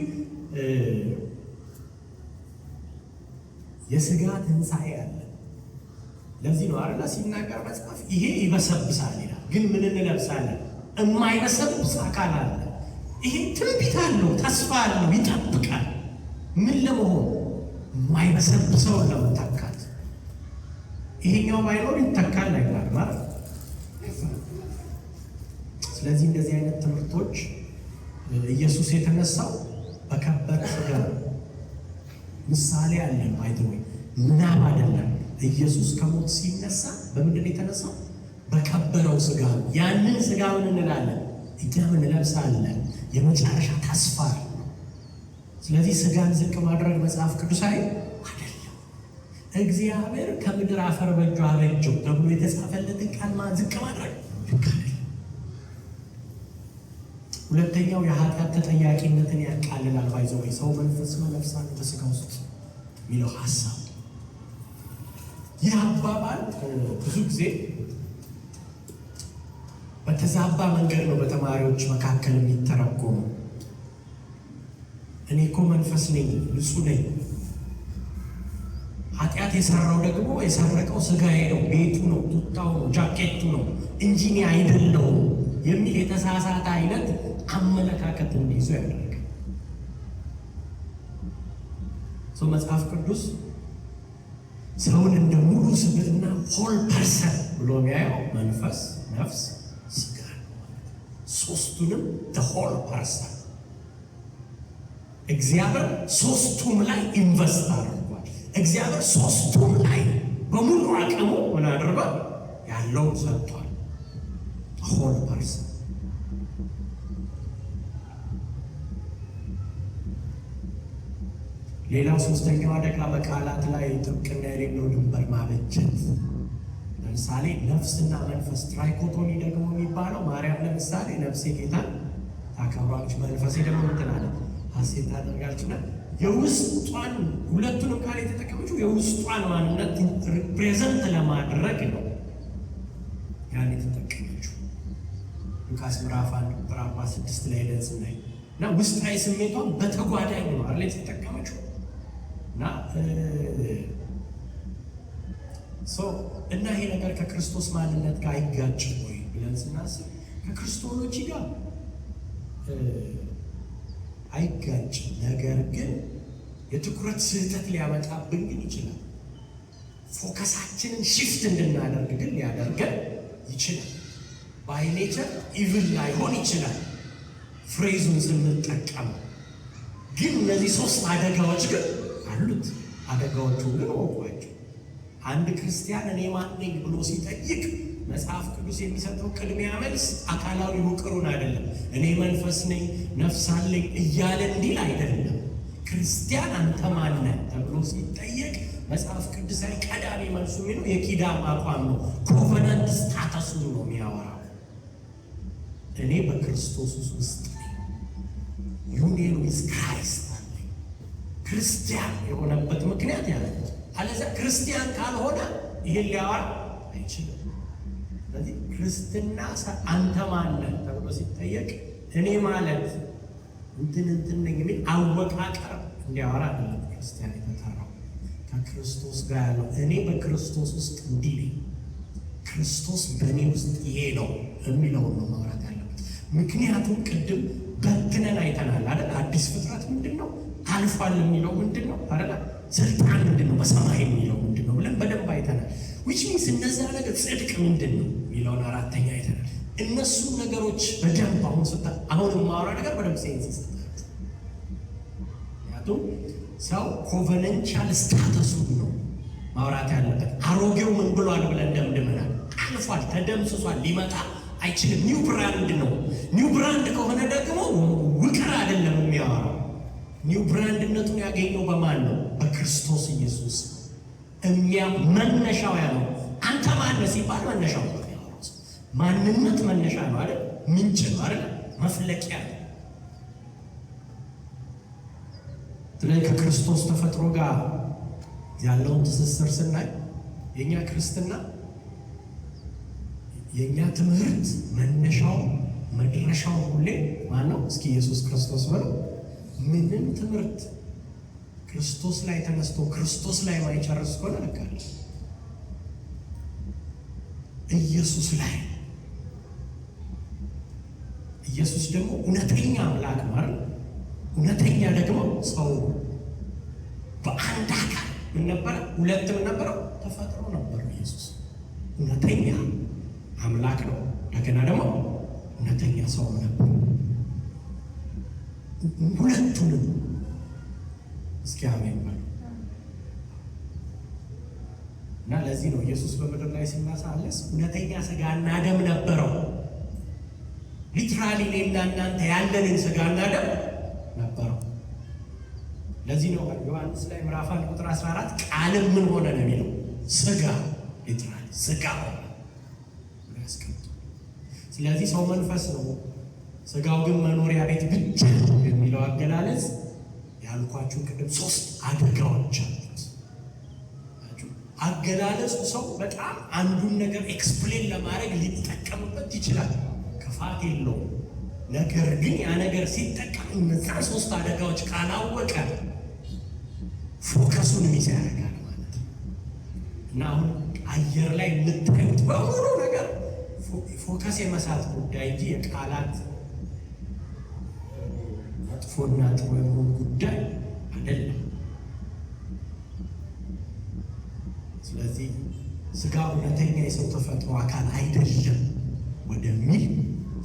የስጋ ትንሣኤ አለ። ለዚህ ነው አይደል ሲናገር መጽሐፍ ይሄ ይበሰብሳል ይላል፣ ግን ምን እንለብሳለን? የማይበሰብስ አካል አለ። ይሄ ትንቢት አለው፣ ተስፋ አለው፣ ይጠብቃል። ምን ለመሆን? የማይበሰብሰውን ለመተካት። ይሄኛው ባይኖር ይተካል አይባል ማለት። ስለዚህ እንደዚህ አይነት ትምህርቶች ኢየሱስ የተነሳው በከበረ ስጋ ምሳሌ አለን አይደለም፣ ምናብ አይደለም። ኢየሱስ ከሞት ሲነሳ በምንድን የተነሳው? በከበረው ስጋ። ያንን ስጋ ምን እንላለን? እኛ ምን እንለብሳለን? የመጨረሻ ተስፋ ነው። ስለዚህ ስጋን ዝቅ ማድረግ መጽሐፍ ቅዱሳዊ አይደለም። እግዚአብሔር ከምድር አፈር በእጁ አበጀው ተብሎ የተጻፈለትን ቃል ዝቅ ማድረግ ልክ አይደለም። ሁለተኛው የኃጢአት ተጠያቂነትን ያቃልላል። ባይዘው ሰው መንፈስ ነው ነፍስ አለ በስጋ ውስጥ የሚለው ሐሳብ። ይህ አባባል ብዙ ጊዜ በተዛባ መንገድ ነው በተማሪዎች መካከል የሚተረጎሙ። እኔ እኮ መንፈስ ነኝ፣ ንጹህ ነኝ፣ ኃጢአት የሰራው ደግሞ የሰረቀው ስጋዬ ነው፣ ቤቱ ነው፣ ቱታው ነው፣ ጃኬቱ ነው እንጂ እኔ አይደለሁም የሚል የተሳሳተ አይነት አመለካከት እንዲይዙ ያደርጋል። ሰው መጽሐፍ ቅዱስ ሰውን እንደ ሙሉ ስብዕና ሆል ፐርሰን ብሎ የሚያየው መንፈስ፣ ነፍስ፣ ስጋ ሶስቱንም ሆል ፐርሰን እግዚአብሔር ሶስቱም ላይ ኢንቨስት አድርጓል። እግዚአብሔር ሶስቱም ላይ በሙሉ አቅሙ ምን አድርጓል? ያለው ሰጥቷል። ሆል ፐርሰን። ሌላው ሶስተኛው አደጋ በቃላት ላይ ጥብቅና የሌለው ድንበር ማበጀት። ለምሳሌ ነፍስና መንፈስ ትራይኮቶሚ ደግሞ የሚባለው ማርያም ለምሳሌ ነፍሴ ጌታን ታከብራለች፣ መንፈሴ ደግሞ ምትላለ ሐሴት ታደርጋለችና የውስጧን ሁለቱንም ቃል የተጠቀመችው የውስጧን ማንነት ሪፕሬዘንት ለማድረግ ነው ያን የተጠቀመችው። ሉቃስ ምዕራፍ 1 ቁጥር 46 ላይ ደስ ናይ እና ውስጣዊ ስሜቷን በተጓዳኝ ነው አይደል የተጠቀመችው። እና እና ይሄ ነገር ከክርስቶስ ማንነት ጋር አይጋጭም ወይ ብለን ስናስብ ከክርስቶሎጂ ጋር አይጋጭም። ነገር ግን የትኩረት ስህተት ሊያመጣብን ግን ይችላል። ፎከሳችንን ሽፍት እንድናደርግ ግን ሊያደርገን ይችላል። ባይ ኔቸር ኢቭል ላይሆን ይችላል ፍሬዙን ስንጠቀም። ግን እነዚህ ሶስት አደጋዎች ግን አሉት። አደጋዎቹ ግን ወቋቸው አንድ ክርስቲያን እኔ ማን ነኝ ብሎ ሲጠይቅ መጽሐፍ ቅዱስ የሚሰጠው ቅድሚያ መልስ አካላዊ ውቅሩን አይደለም። እኔ መንፈስ ነኝ ነፍስ አለኝ እያለ እንዲል አይደለም። ክርስቲያን አንተ ማን ነህ ተብሎ ሲጠየቅ መጽሐፍ ቅዱሳዊ ቀዳሚ መልሱ የሚለው የኪዳን አቋም ነው። ኮቨናንት ስታተሱ ነው የሚያወራው። እኔ በክርስቶስ ውስጥ ነኝ። ዩኒየን ዊዝ ክራይስት አለኝ። ክርስቲያን የሆነበት ምክንያት ያለ አለዚያ ክርስቲያን ካልሆነ ይሄን ሊያወራ አይችልም። ስለዚህ ክርስትና አንተ ማን ነህ ተብሎ ሲጠየቅ እኔ ማለት እንትን ነኝ የሚል አወቃቀር እንዲያወራ አይደለም ክርስቲያን የተጠራው። ከክርስቶስ ጋር ያለው እኔ በክርስቶስ ውስጥ እንዲህ ነኝ፣ ክርስቶስ በእኔ ውስጥ ይሄ ነው የሚለውን ነው ማውራት ያለበት። ምክንያቱም ቅድም በትነን አይተናል አይደል? አዲስ ፍጥረት ምንድን ነው? አልፏል የሚለው ምንድን ነው አይደል? ስልጣን ምንድን ነው? በሰማይ የሚለው ምንድን ነው ብለን በደንብ አይተናል። ዊች ሚንስ እነዛ ነገር ጽድቅ ምንድን ነው የሚለውን አራተኛ አይተናል። እነሱ ነገሮች በደንብ አሁን የማወራ ነገር በደንብ ሴንስ ይሰጣል። ምክንያቱም ሰው ኮቨነንቻል ስታተሱን ነው ማውራት ያለበት። አሮጌው ምን ብሏል ብለን ደምድመናል። አልፏል፣ ተደምስሷል፣ ሊመጣ አይችልም። ኒው ብራንድ ነው። ኒው ብራንድ ከሆነ ደግሞ ውቅር አይደለም የሚያወራው። ኒው ብራንድነቱን ያገኘው በማን ነው? በክርስቶስ ኢየሱስ። መነሻው ያለው አንተ ማነህ ሲባል መነሻው ነው። ማንነት መነሻ ነው አይደል? ምንጭ ነው አይደል? መፍለቂያ ነው። ስለዚህ ከክርስቶስ ተፈጥሮ ጋር ያለውን ትስስር ስናይ የኛ ክርስትና የኛ ትምህርት መነሻው መድረሻው ሁሌ ማን ነው? እስኪ ኢየሱስ ክርስቶስ በለው። ምንም ትምህርት ክርስቶስ ላይ ተነስቶ ክርስቶስ ላይ ማይጨርስ ከሆነ ለካለ ኢየሱስ ላይ ኢየሱስ ደግሞ እውነተኛ አምላክ ማለት እውነተኛ ደግሞ ሰው በአንድ አካል ምን ነበረ? ሁለትም ነበረው ተፈጥሮ ነበር። ኢየሱስ እውነተኛ አምላክ ነው፣ እንደገና ደግሞ እውነተኛ ሰው ነበር። ሁለቱንም እስኪ አሜን በሉ። እና ለዚህ ነው ኢየሱስ በምድር ላይ ሲመላለስ እውነተኛ ሥጋና ደም ነበረው። ሊትራሊ እኔና እናንተ ያለንን ሥጋና ደም ነበረው። ለዚህ ነው ዮሐንስ ላይ ምዕራፍ 1 ቁጥር 14 ቃልም ምን ሆነ ነው የሚለው? ሥጋ ሊትራሊ ሥጋ ሆነ ያስቀምጡ። ስለዚህ ሰው መንፈስ ነው፣ ሥጋው ግን መኖሪያ ቤት ብቻ የሚለው አገላለጽ ያልኳችሁ ቅድም 3 አደጋዎች አሉት። አገላለጹ ሰው በጣም አንዱን ነገር ኤክስፕሌን ለማድረግ ሊጠቀምበት ይችላል፣ ክፋት የለውም። ነገር ግን ያ ነገር ሲጠቀም እነዛ 3 አደጋዎች ካላወቀ ፎከሱን ሚስ ያደርጋል ማለት ነው። እና አሁን አየር ላይ የምታዩት በሙሉ ነገር ፎከስ የመሳት ጉዳይ እንጂ የቃላት መጥፎና ጥሩ የሆኑ ጉዳይ አይደለም። ስለዚህ ሥጋ እውነተኛ የሰው ተፈጥሮ አካል አይደለም ወደሚል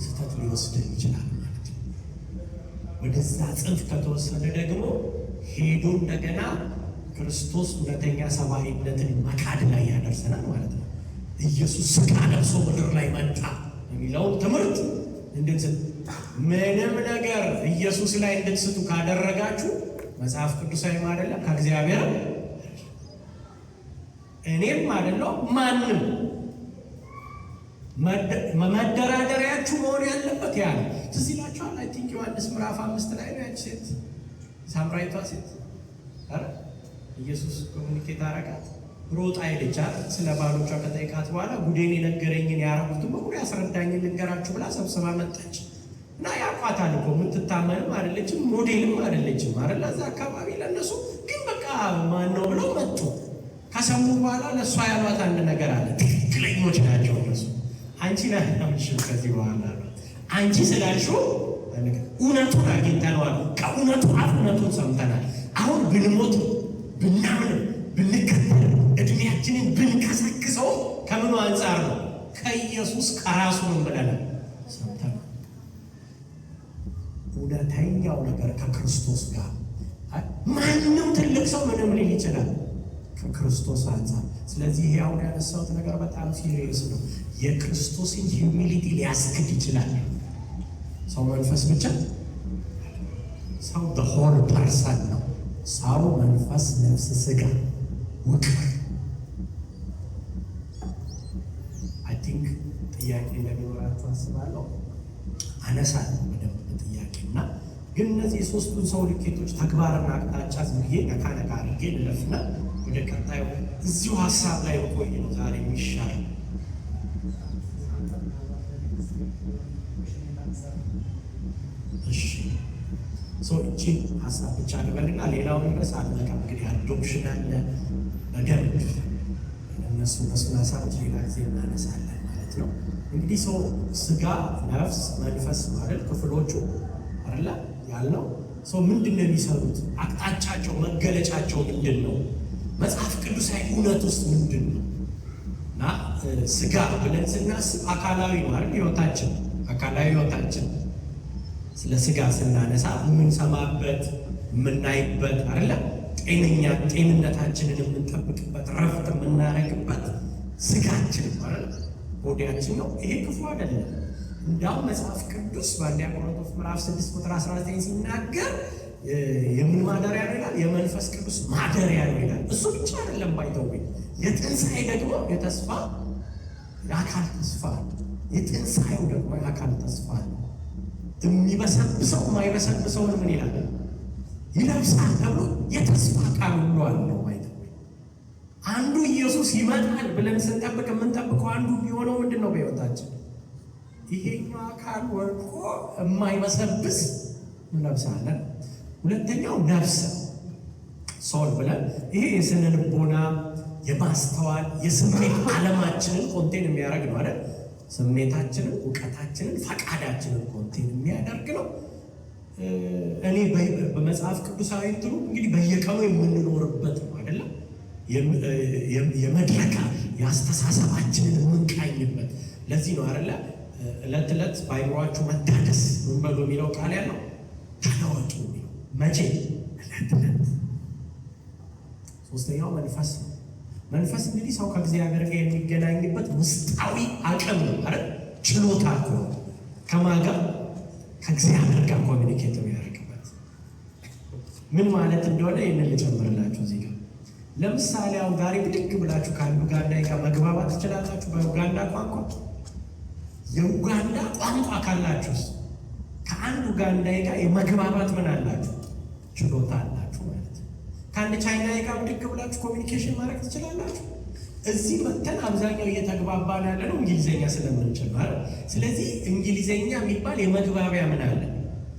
ስህተት ሊወስድን ይችላል ማለት ነው። ወደዛ ጽንፍ ከተወሰደ ደግሞ ሄዶ እንደገና ክርስቶስ እውነተኛ ሰብአዊነትን መካድ ላይ ያደርሰናል ማለት ነው። ኢየሱስ ሥጋ ለብሶ ምድር ላይ መጣ የሚለውን ትምህርት እንድንስት ምንም ነገር ኢየሱስ ላይ እንድትስቱ ካደረጋችሁ መጽሐፍ ቅዱሳዊ አይደለም፣ ከእግዚአብሔር እኔም አይደለም ማንም መደራደሪያችሁ መሆን ያለበት ያ ነው። ትዝ ይላችኋል። አይ ቲንክ ዮሐንስ ምዕራፍ 5 ላይ ነው ያቺ ሴት ሳምራዊቷ ሴት አረ ኢየሱስ ኮሚኒኬት አረጋት ሮጣ ሄደች አይደል? ስለ ባሎቿ ከጠይቃት በኋላ ጉዴን የነገረኝን ያረጉትን በሙሉ ያስረዳኝን ልንገራችሁ ብላ ሰብስባ መጣች። እና ያቋታል እኮ የምትታመንም አይደለችም፣ ሞዴልም አይደለችም አይደል? እዛ አካባቢ ለእነሱ ግን በቃ ማን ነው ብለው መጡ። ከሰሙ በኋላ ለእሷ ያሏት አንድ ነገር አለ። ትክክለኞች ናቸው እነሱ። አንቺ ናምሽም ከዚህ በኋላ አንቺ ስላልሽው እውነቱን አግኝተነዋል። ከእውነቱ አፍ እውነቱን ሰምተናል። አሁን ብንሞት ብናምን ብንከተል እድሜያችንን ብንከሰክሰው ከምኑ አንጻር ነው? ከኢየሱስ ከራሱ ምን ብለናል? ሰምተናል። እውነተኛው ነገር ከክርስቶስ ጋር ማንም ትልቅ ሰው ምንም ሊል ይችላል። ከክርስቶስ አንጻር። ስለዚህ ይሄ አሁን ያነሳሁት ነገር በጣም ሲሪየስ ነው። የክርስቶስን ሂዩሚሊቲ ሊያስክድ ይችላል። ሰው መንፈስ ብቻ ሰው በሆል ፐርሰን ነው። ሰው መንፈስ፣ ነፍስ፣ ስጋ፣ ውቅር። አይ ቲንክ ጥያቄ እንደሚኖራችሁ አስባለሁ። አነሳለሁ በደንብ ጥያቄ እና ግን እነዚህ የሶስቱን ሰው ልኬቶች ተግባርና አቅጣጫ ዝምዬ ነካ አድርጌ ልለፍና ወደ ቀጣዩ እዚሁ ሀሳብ ላይ ቆይ ነው ዛሬ የሚሻል። እሺ እቺ ሀሳብ ብቻ ልበልና ሌላውን ድረስ አለቃ። እንግዲህ አዶፕሽን አለ በደንብ እነሱን ሀሳቦች ሌላ ጊዜ እናነሳለን ማለት ነው። እንግዲህ ሰው ስጋ፣ ነፍስ፣ መንፈስ ማለት ክፍሎቹ አይደለ ያልነው። ሰው ምንድን ነው የሚሰሩት? አቅጣጫቸው፣ መገለጫቸው ምንድን ነው? መጽሐፍ ቅዱሳዊ እውነት ውስጥ ምንድን ነው? እና ስጋ ብለን ስናስብ አካላዊ ነው አይደል? ህይወታችን፣ አካላዊ ህይወታችን። ስለ ስጋ ስናነሳ የምንሰማበት የምናይበት አይደለ? ጤንነታችንን የምንጠብቅበት ረፍት የምናረግበት ስጋችን ማለት ቦዲያችን ነው። ይሄ ክፉ አይደለም። እንዳውም መጽሐፍ ቅዱስ በአንደኛ ቆሮንቶስ ምዕራፍ 6 ቁጥር 19 ሲናገር የምን ማደሪያ ነው ይላል? የመንፈስ ቅዱስ ማደሪያ ነው ይላል። እሱ ብቻ አይደለም ባይተው የትንሣኤ ደግሞ የተስፋ የአካል ተስፋ ነው። የትንሣኤው ደግሞ የአካል ተስፋ ነው። የሚበሰብሰው የማይበሰብሰውን ምን ይላል? ይለብሳል ተብሎ የተስፋ ቃል ሁሉ አለው። ባይተው አንዱ ኢየሱስ ይመጣል ብለን ስንጠብቅ የምንጠብቀው አንዱ የሚሆነው ምንድን ነው? በሕይወታችን ይሄኛው አካል ወድቆ የማይበሰብስ እንለብሳለን። ሁለተኛው ነፍስ ሶል ብለን ይሄ የስነ ልቦና የማስተዋል የስሜት ዓለማችንን ኮንቴን የሚያደርግ ነው አይደል? ስሜታችንን፣ እውቀታችንን፣ ፈቃዳችንን ኮንቴን የሚያደርግ ነው። እኔ በመጽሐፍ ቅዱሳዊ እንትኑ እንግዲህ በየቀኑ የምንኖርበት ነው አይደለም? የመድረካ የአስተሳሰባችንን የምንቃኝበት። ለዚህ ነው አይደለ? ዕለት ዕለት በአይምሯችሁ መታደስ ምን በሉ የሚለው ቃል ያለው ተለወጡ። መቼ? ዕለት ዕለት። ሶስተኛው መንፈስ ነው። መንፈስ እንግዲህ ሰው ከእግዚአብሔር ጋር የሚገናኝበት ውስጣዊ አቅም ነው አይደል? ችሎታ ነው። ከማን ጋር? ከእግዚአብሔር ጋር ኮሚኒኬት የሚያደርግበት። ምን ማለት እንደሆነ ይህንን ልጨምርላችሁ እዚህ ጋር። ለምሳሌ አሁን ዛሬ ብድግ ብላችሁ ከአንድ ኡጋንዳዊ ጋር መግባባት ትችላላችሁ በኡጋንዳ ቋንቋ። የኡጋንዳ ቋንቋ ካላችሁስ ከአንድ ኡጋንዳዊ ጋር የመግባባት ምን አላችሁ? ችሎታ አላችሁ ማለት ነው። ከአንድ ቻይናዊ ጋር ብድግ ብላችሁ ኮሚኒኬሽን ማድረግ ትችላላችሁ። እዚህ መተን አብዛኛው እየተግባባን ያለ ነው እንግሊዝኛ ስለምንችል ማለት። ስለዚህ እንግሊዝኛ የሚባል የመግባቢያ ምን አለ?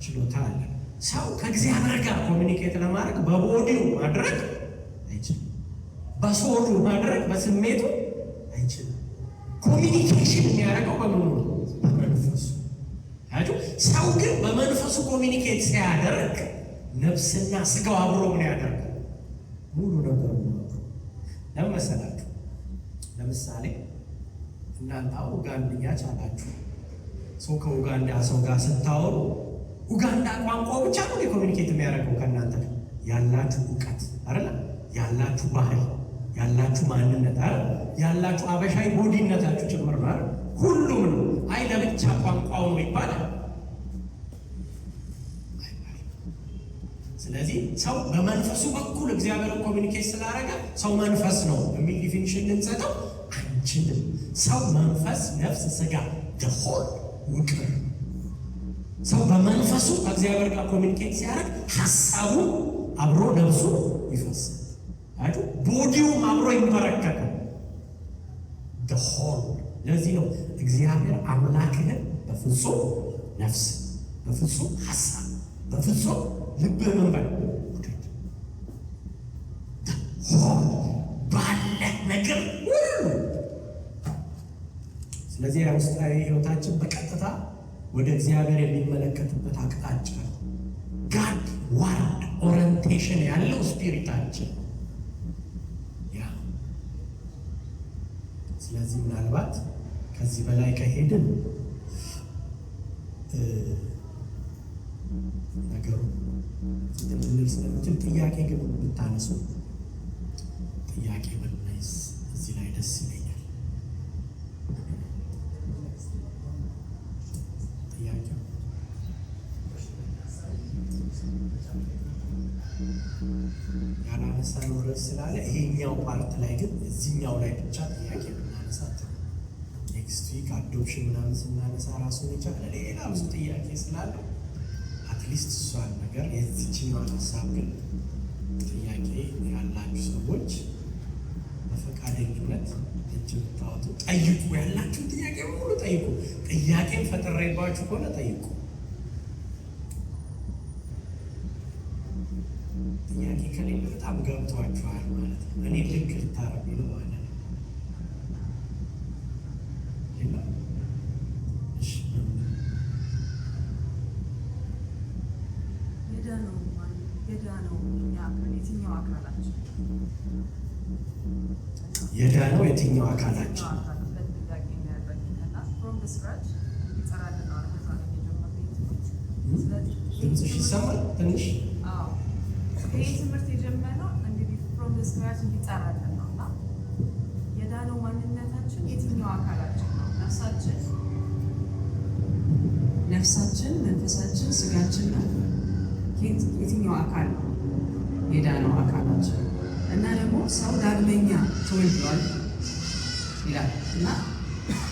ችሎታ አለ። ሰው ከእግዚአብሔር ጋር ኮሚኒኬት ለማድረግ በቦዲው ማድረግ አይችልም። በሶሉ ማድረግ በስሜቱ አይችልም። ኮሚኒኬሽን የሚያደርገው በምኑ ነው? በመንፈሱ። ሰው ግን በመንፈሱ ኮሚኒኬት ሲያደርግ ነፍስና ስጋው አብሮ ምን ያደርጋል? ሙሉ ነገሩ ነው። ለምን መሰላችሁ? ለምሳሌ እናንተ ኡጋንድኛ ቻላችሁ። ሰው ከኡጋንዳ ሰው ጋር ስታወሩ ኡጋንዳ ቋንቋ ብቻ ነው ኮሚኒኬት የሚያደርገው ከእናንተ ያላችሁ እውቀት አይደለ? ያላችሁ ባህል፣ ያላችሁ ማንነት አይደል? ያላችሁ አበሻዊ ቦዲነታችሁ ጭምር ነው አይደል? ሁሉም ነው። አይ ለብቻ ቋንቋው ነው ይባላል። ስለዚህ ሰው በመንፈሱ በኩል እግዚአብሔርን ኮሚኒኬት ስላደረገ ሰው መንፈስ ነው የሚል ዲፊኒሽን ልንሰጠው አንችልም። ሰው መንፈስ፣ ነፍስ፣ ስጋ ደሆል ውቅር። ሰው በመንፈሱ ከእግዚአብሔር ጋር ኮሚኒኬት ሲያደርግ ሀሳቡ አብሮ ነፍሱ ይፈሳል። ቦዲውም አብሮ ይመረከካል። ደሆል። ለዚህ ነው እግዚአብሔር አምላክህን በፍጹም ነፍስ፣ በፍጹም ሀሳብ፣ በፍጹም ልብ መንበር ባለ ነገር ሁሉ። ስለዚህ ውስጣዊ ህይወታችን በቀጥታ ወደ እግዚአብሔር የሚመለከትበት አቅጣጫ ጋድ ዋርድ ኦሪንቴሽን ያለው ስፒሪታችን ያ። ስለዚህ ምናልባት ከዚህ በላይ ከሄድን ነገሩ ልንል ስለምችል ጥያቄ ግን ብታነሱ ጥያቄ ያላነሳነው ርዕስ ስላለ ይሄኛው ፓርት ላይ ግን እዚህኛው ላይ ብቻ ጥያቄ ብናነሳት ኔክስት ዊክ አዶፕሽን ምናምን ስናነሳ ራሱን የቻለ ሌላ ብዙ ጥያቄ ስላለው አትሊስት እሷን ነገር የዚችኛዋን ሀሳብ ግን ጥያቄ ያላችሁ ሰዎች በፈቃደኝነት እጅ ብታወጡ ጠይቁ። ያላችሁ ጥያቄ በሙሉ ጠይቁ። ጥያቄን ፈጥሬባችሁ ከሆነ ጠይቁ። ጥያቄ ከሌለ በጣም ገብቷችኋል ማለት ነው። እኔ ልክ ልታረጉ ነው ማለት ነው። የዳነው የትኛው አካላችን? ድምፅሽ ይሰማል ትንሽ? ይህ ትምህርት የጀመረው እንግዲህ ፍሮም ዘ ስክራች እንዲጠራለን ነው እና የዳነው ማንነታችን የትኛው አካላችን ነው? ነፍሳችን፣ መንፈሳችን፣ ስጋችን ነው። የትኛው አካል ነው የዳነው አካላችን? እና ደግሞ ሰው ዳግመኛ ተወልዷል ይላል እና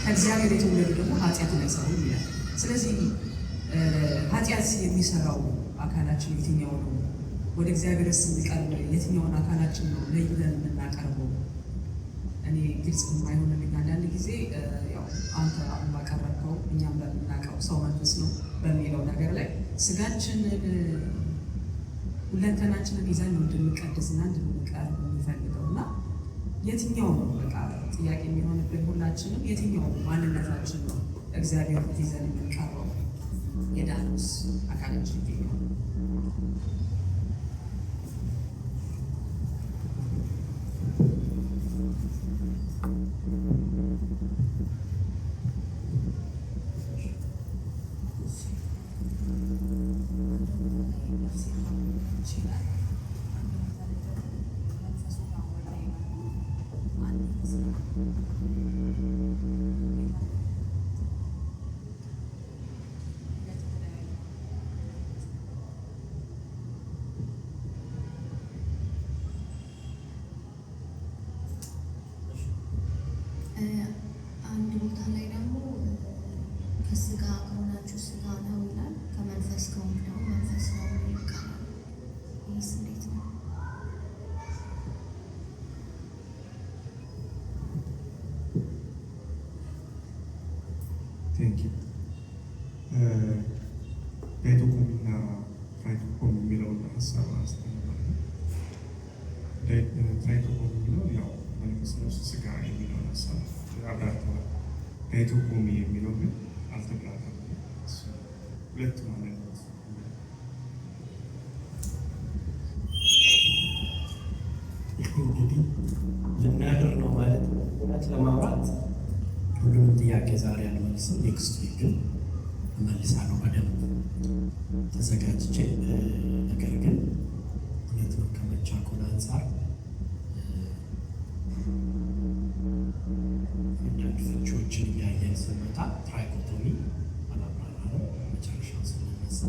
ከእግዚአብሔር የተወለዱ ደግሞ ኃጢአትን አይሰሩም ይላል። ስለዚህ ኃጢአት የሚሰራው አካላችን የትኛው ነው? ወደ እግዚአብሔር ስንቀርብ የትኛውን አካላችን ነው ለይተን የምናቀርበው? እኔ ግልጽ የማይሆንልኝ አንዳንድ ጊዜ ያው አንተ ባቀረብከው እኛም በምናውቀው ሰው መንፈስ ነው በሚለው ነገር ላይ ስጋችንን ሁለንተናችንን ይዘን ነው እንድንቀድስና እንድንቀርብ የሚፈልገው እና የትኛው ነው በቃ ጥያቄ የሚሆንብን ሁላችንም፣ የትኛው ማንነታችን ነው እግዚአብሔር ፊት ይዘን የምንቀርበው? የዳነውስ አካላችን የትኛው ነው? አንድ ቦታ ላይ ደግሞ ከስጋ ከሆናችሁ ስጋ ነው ይላል፣ ከመንፈስ ከሆኑ ደግሞ መንፈስ ነው ይባላል። ይህስ እንዴት ነው? ዳይቶኮሚና ትራይቶኮሚ የሚለውን ሀሳብ አስተምራለሁ። ትራይቶኮሚ የሚለው ያው መንፈስ፣ ነፍስ፣ ስጋ የሚለውን ሀሳብ አብራርተዋል። ዳይቶኮሚ የሚለው ግን አልተብራራም። ሁለት ማለት ነው። እንግዲህ ልናድር ነው ማለት ነው። እውነት ለማውራት ሁሉንም ጥያቄ ዛሬ አልመልስም። ኔክስት ዊክ ግን እመልሳለሁ በደንብ ተዘጋጅቼ። ነገር ግን እውነት ነው ከመቻኮል አንጻር አንዳንድ ፍቺዎችን እያየን ስንመጣ ትራይኮቶሚ አላብራራንም። መጨረሻው ስንነሳ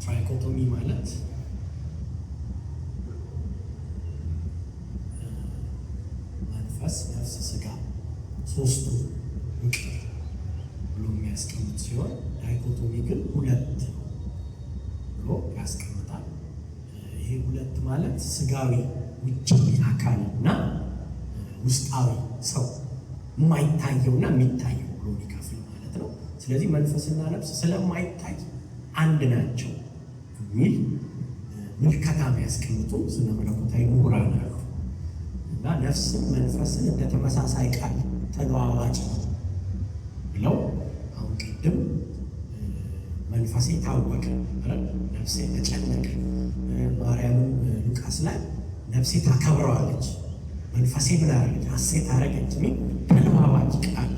ትራይኮቶሚ ማለት መንፈስ፣ ነፍስ፣ ስጋ ሶስቱ ውቅር ብሎ የሚያስቀምጥ ሲሆን ዳይኮቶሚ ግን ሁለት ብሎ ያስቀምጣል። ይሄ ሁለት ማለት ስጋዊ ውጫዊ አካልና ውስጣዊ ሰው የማይታየውና የሚታየው ብሎ ሊከፍል ማለት ነው። ስለዚህ መንፈስና ነፍስ ስለማይታይ አንድ ናቸው የሚል ምልከታ የሚያስቀምጡ ስነ መለኮታዊ ምሁራን አሉ እና ነፍስን መንፈስን እንደ ተመሳሳይ ቃል ተለዋዋጭ ነው ብለው አሁን ቅድም መንፈሴ ታወቀ፣ ነፍሴ ተጨነቀ። ማርያምም ሉቃስ ላይ ነፍሴ ታከብረዋለች፣ መንፈሴ ምን አረገች? ሐሴት አረገች የሚል ተለዋዋጭ ቃል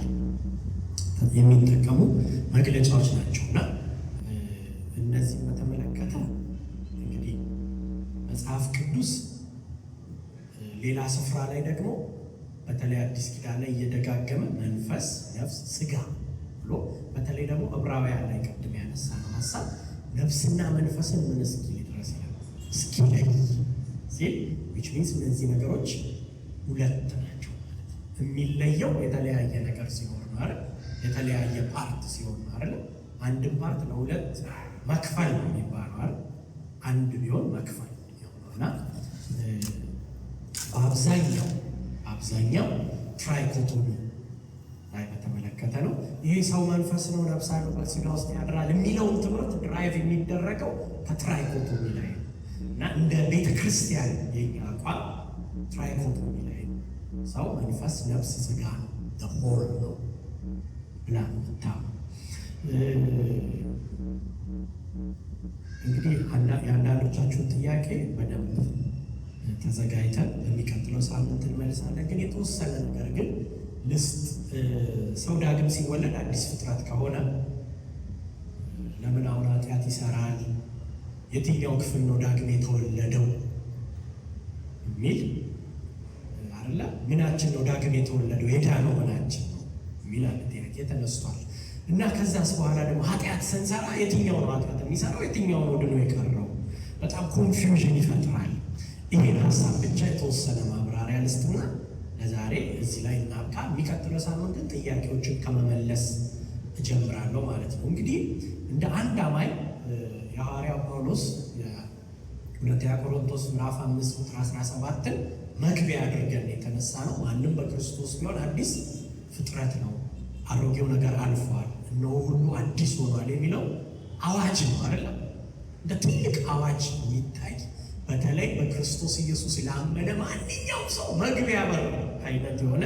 የሚጠቀሙ መግለጫዎች ናቸውና እነዚህም በተመለከተ እንግዲህ መጽሐፍ ቅዱስ ሌላ ስፍራ ላይ ደግሞ በተለይ አዲስ ኪዳን ላይ እየደጋገመ መንፈስ፣ ነፍስ፣ ስጋ ብሎ በተለይ ደግሞ ዕብራውያን ላይ ቅድም ያነሳነው ሀሳብ ነፍስና መንፈስን ምን እስኪል ድረስ ይላል እስኪለይ ሲል which means እነዚህ ነገሮች ሁለት ናቸው ማለት ነው። የሚለየው የተለያየ ነገር ሲሆን ነው አይደል? የተለያየ ፓርት ሲሆን ነው አይደል? አንድም ፓርት ለሁለት መክፈል ነው የሚባለው አይደል? አንድ ቢሆን መክፈል ነውና በአብዛኛው ትራይኮቶሚ ላይ በተመለከተ ነው። ይሄ ሰው መንፈስ ነው፣ ነፍስ አለበት፣ ሥጋ ውስጥ ያድራል የሚለውን ትምህርት ድራይቭ የሚደረገው ከትራይኮቶሚ ላይ ነው እና እንደ ቤተ ክርስቲያን የኛ አቋም ትራይኮቶሚ ላይ ነው። ሰው መንፈስ፣ ነፍስ፣ ሥጋ ሆል ነው ብላ ምታ እንግዲህ የአንዳንዶቻችሁን ጥያቄ በደንብ ተዘጋጅተን በሚቀጥለው ሳምንት እንመልሳለን። ግን የተወሰነ ነገር ግን ልስጥ። ሰው ዳግም ሲወለድ አዲስ ፍጥረት ከሆነ ለምን አሁን ኃጢአት ይሰራል? የትኛው ክፍል ነው ዳግም የተወለደው የሚል አይደለ? ምናችን ነው ዳግም የተወለደው? የዳነው ምናችን ነው የሚል አንድ ጥያቄ ተነስቷል። እና ከዛስ በኋላ ደግሞ ኃጢአት ስንሰራ የትኛው ነው ኃጢአት የሚሰራው? የትኛው ነው ድኖ የቀረው? በጣም ኮንፊውዥን ይፈጥራል። ይሄን ሀሳብ ብቻ የተወሰነ ማብራሪያ ልስጥና ለዛሬ እዚህ ላይ እናብቃ። የሚቀጥለው ሳምንት ግን ጥያቄዎችን ከመመለስ እጀምራለሁ ማለት ነው። እንግዲህ እንደ አንድ አማኝ የሐዋርያው ጳውሎስ ሁለተኛ ቆሮንቶስ ምዕራፍ 5 ቁጥር 17ን መግቢያ አድርገን የተነሳ ነው። ማንም በክርስቶስ ቢሆን አዲስ ፍጥረት ነው፣ አሮጌው ነገር አልፏል፣ እነሆ ሁሉ አዲስ ሆኗል የሚለው አዋጅ ነው አይደለም? እንደ ትልቅ አዋጅ የሚታይ በተለይ በክርስቶስ ኢየሱስ ላመነ ማንኛውም ሰው መግቢያ በር አይነት የሆነ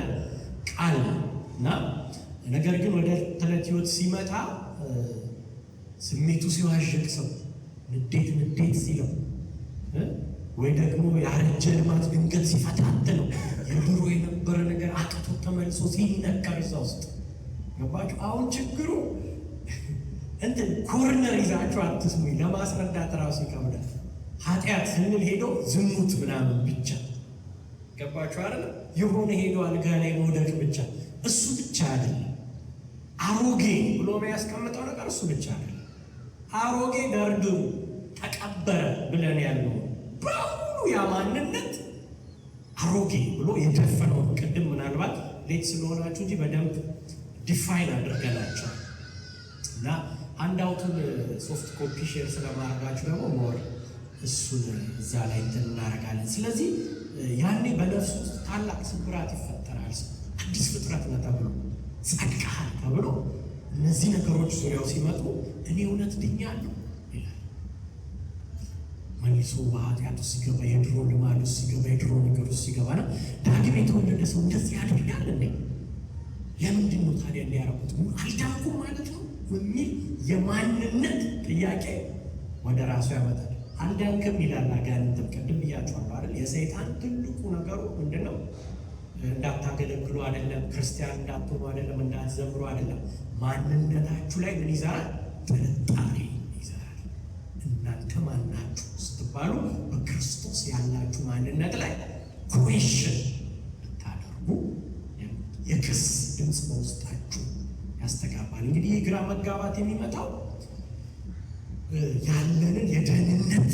ቃል እና ነገር ግን ወደ ተለት ሕይወት ሲመጣ ስሜቱ ሲዋዥቅ ሰው ንዴት ሲለው ወይ ደግሞ ያረጀ ልማት ድንገት ሲፈታተነው የድሮ የነበረ ነገር አቅቶ ተመልሶ ሲነቀር እዛ ውስጥ ገባችሁ? አሁን ችግሩ እንትን ኮርነር ይዛችሁ አትስሙኝ፣ ለማስረዳት ራሱ ይከብዳል። ኃጢአት ስንል ሄዶ ዝሙት ምናምን ብቻ ገባችሁ አይደል? የሆነ ሄዶ አልጋ ላይ መውደቅ ብቻ እሱ ብቻ አይደለም። አሮጌ ብሎ ያስቀምጠው ነገር እሱ ብቻ አይደለም። አሮጌ ደርድሩ ተቀበረ ብለን ያለው በሙሉ ያ ማንነት አሮጌ ብሎ የደፈነው ቅድም ምናልባት ሌት ስለሆናችሁ እንጂ በደንብ ዲፋይን አድርገናቸው እና አንድ አውቱን ሶፍት ኮፒ ሼር ስለማድረጋችሁ ደግሞ ሞር እሱን እዛ ላይ እንትን እናደርጋለን። ስለዚህ ያኔ በነፍሱ ውስጥ ታላቅ ስብራት ይፈጠራል። አዲስ ፍጥረት ነው ተብሎ ጸድቀሃል ተብሎ እነዚህ ነገሮች ዙሪያው ሲመጡ እኔ እውነት ድኛለሁ ይላል። መልሶ በኃጢአት ውስጥ ሲገባ፣ የድሮ ልማድ ውስጥ ሲገባ፣ የድሮ ነገር ውስጥ ሲገባና ዳግም የተወለደ ሰው እንደዚህ ያደርጋል እንዴ? ለምንድን ነው ታዲያ እንዲያረጉት? አልዳንኩም ማለት ነው የሚል የማንነት ጥያቄ ወደ ራሱ ያመጣል። አልዳንክም ይላል አጋንንትም። ቅድም ብያቸዋለሁ አይደል? የሰይጣን ትልቁ ነገሩ ምንድን ነው? እንዳታገለግሉ አይደለም፣ ክርስቲያን እንዳትሆኑ አይደለም፣ እንዳትዘምሩ አይደለም። ማንነታችሁ ላይ ምን ይዘራል? ጥርጣሬ ይዘራል። እናንተ ማናችሁ ስትባሉ በክርስቶስ ያላችሁ ማንነት ላይ ኩዌሽን ብታደርጉ የክስ ድምፅ በውስጣችሁ ያስተጋባል። እንግዲህ የግራ መጋባት የሚመጣው ያለንን የደህንነት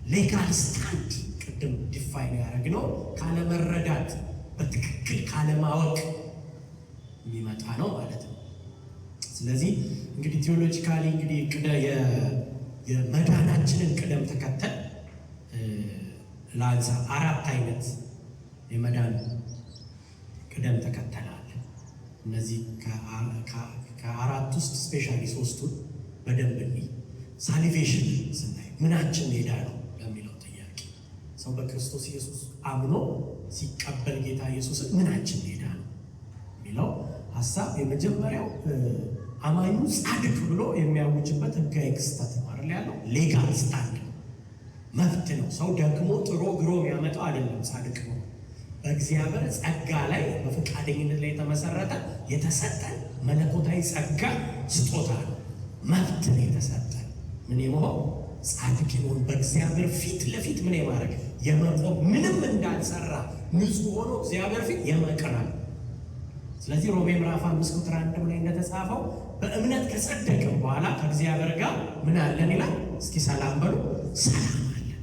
ሌጋል ስታንድ ቅድም ዲፋይን ያደረግነው ካለመረዳት በትክክል ካለማወቅ የሚመጣ ነው ማለት ነው። ስለዚህ እንግዲህ ቴዎሎጂካሊ እንግዲህ የመዳናችንን ቅደም ተከተል ላንሳ። 4 አይነት የመዳን ቅደም ተከተል አለ። እነዚህ ከአራት ውስጥ ስፔሻሊ 3ቱን በደንብ ሳሊቬሽን ስናይ ምናችን ሄዳ ነው ለሚለው ጥያቄ ሰው በክርስቶስ ኢየሱስ አምኖ ሲቀበል ጌታ ኢየሱስን ምናችን ሄዳ ነው የሚለው ሀሳብ የመጀመሪያው አማኙ ጻድቅ ብሎ የሚያውጅበት ሕጋዊ ክስተት ነው አይደል? ያለው ሌጋል ስታንድ መብት ነው። ሰው ደግሞ ጥሮ ግሮ የሚያመጣው አይደለም። ጻድቅ ነው በእግዚአብሔር ጸጋ ላይ በፈቃደኝነት ላይ የተመሰረተ የተሰጠን መለኮታዊ ጸጋ ስጦታ ነው። መብት ነው የተሰጠን። ምን የመሆን ጻድቅ የመሆን በእግዚአብሔር ፊት ለፊት ምን የማድረግ የመቆም ምንም እንዳልሰራ ንጹሕ ሆኖ እግዚአብሔር ፊት የመቅረብ። ስለዚህ ሮሜ ምዕራፍ 5 ቁጥር 1 ላይ እንደተጻፈው በእምነት ከጸደቅን በኋላ ከእግዚአብሔር ጋር ምን አለን ይላል? እስኪ ሰላም በሉ። ሰላም አለን።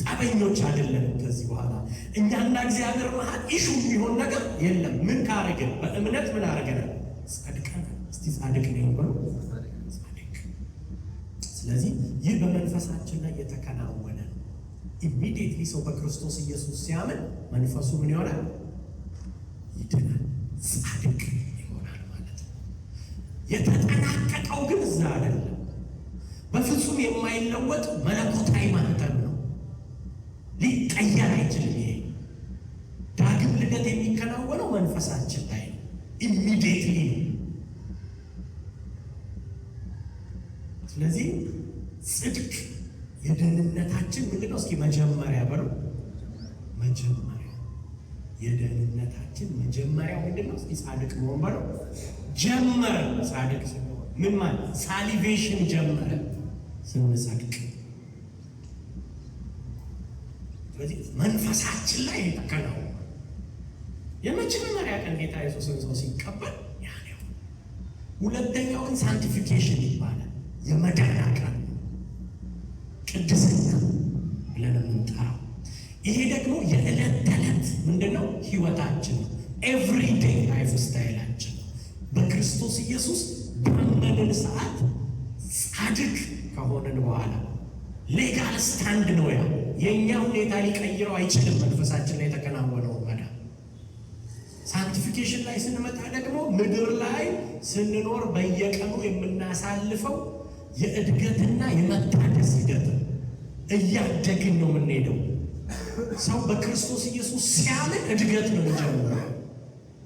ጠበኞች አይደለንም። ከዚህ በኋላ እኛና እግዚአብሔር መሀል ኢሹ የሚሆን ነገር የለም። ምን ካረግን? በእምነት ምን አረገናል? ጸድቀናል። እስቲ ጻድቅ ነኝ በሉ። ጻድቅ። ስለዚህ ይህ በመንፈሳችን ላይ የተከናወነ ነው። ኢሚዲየትሊ ሰው በክርስቶስ ኢየሱስ ሲያምን መንፈሱ ምን ይሆናል? ይድናል፣ ጻድቅ ይሆናል ማለት ነው። የተጠናቀቀው ግን እዛ አይደለም። በፍጹም የማይለወጥ መለኮታዊ ማህተም ነው። ሊቀየር አይችልም። ይሄ ዳግም ልደት የሚከናወነው መንፈሳችን ላይ ነው። ኢሚዲየትሊ ነው። ስለዚህ ጽድቅ የደህንነታችን ምንድን ነው? እስኪ መጀመሪያ በሉ። መጀመሪያ የደህንነታችን መጀመሪያው ምንድን ነው? እስኪ ጻድቅ መሆን በሉ። ጀመረ። ጻድቅ ሲሆን ምን ማለት? ሳሊቬሽን ጀመረ ስንጸድቅ። ስለዚህ መንፈሳችን ላይ የተከናወነ የመጀመሪያ ቀን ጌታ ኢየሱስን ሰው ሲቀበል ያኔው። ሁለተኛው ግን ሳንቲፊኬሽን ይባላል። የመዳን አካል ቅድስና ብለን የምንጠራው ይሄ ደግሞ የዕለት ተዕለት ምንድነው? ህይወታችን ነው። ኤቭሪዴይ ላይፍ ስታይላችን ነው። በክርስቶስ ኢየሱስ ባመንን ሰዓት ጻድቅ ከሆንን በኋላ ሌጋል ስታንድ ነው። ያ የእኛ ሁኔታ ሊቀይረው አይችልም። መንፈሳችን ላይ የተከናወነው መዳን። ሳንቲፊኬሽን ላይ ስንመጣ ደግሞ ምድር ላይ ስንኖር በየቀኑ የምናሳልፈው የእድገትና የመታደስ ሂደት እያደግን ነው የምንሄደው። ሰው በክርስቶስ ኢየሱስ ሲያምን እድገት ነው የሚጀምረው።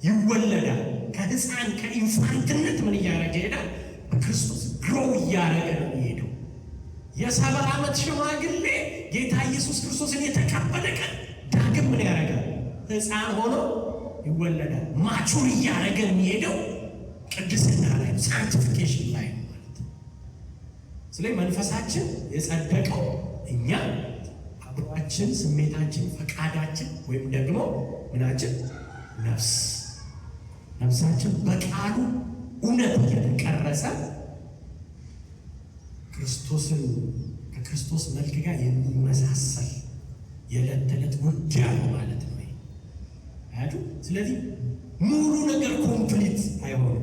ይወለዳል። ከህፃን ከኢንፋንትነት ምን እያደረገ ይሄዳል? በክርስቶስ ግሮው እያደረገ ነው የሚሄደው። የ70 ዓመት ሽማግሌ ጌታ ኢየሱስ ክርስቶስን የተቀበለ ቀን ዳግም ምን ያደርጋል? ህፃን ሆኖ ይወለዳል። ማቹር እያደረገ የሚሄደው ቅድስና ላይ ሳንቲፊኬሽን ላይ ነው ማለት ነው። ስለዚህ መንፈሳችን የጸደቀው እኛ አብሯችን፣ ስሜታችን፣ ፈቃዳችን ወይም ደግሞ ምናችን ነፍሳችን በቃሉ እውነት እየተቀረጸ ክርስቶስን ከክርስቶስ መልክ ጋር የሚመሳሰል የዕለት ተዕለት ጉዳይ ነው ማለት ነው። አያቱ። ስለዚህ ሙሉ ነገር ኮምፕሊት አይሆንም።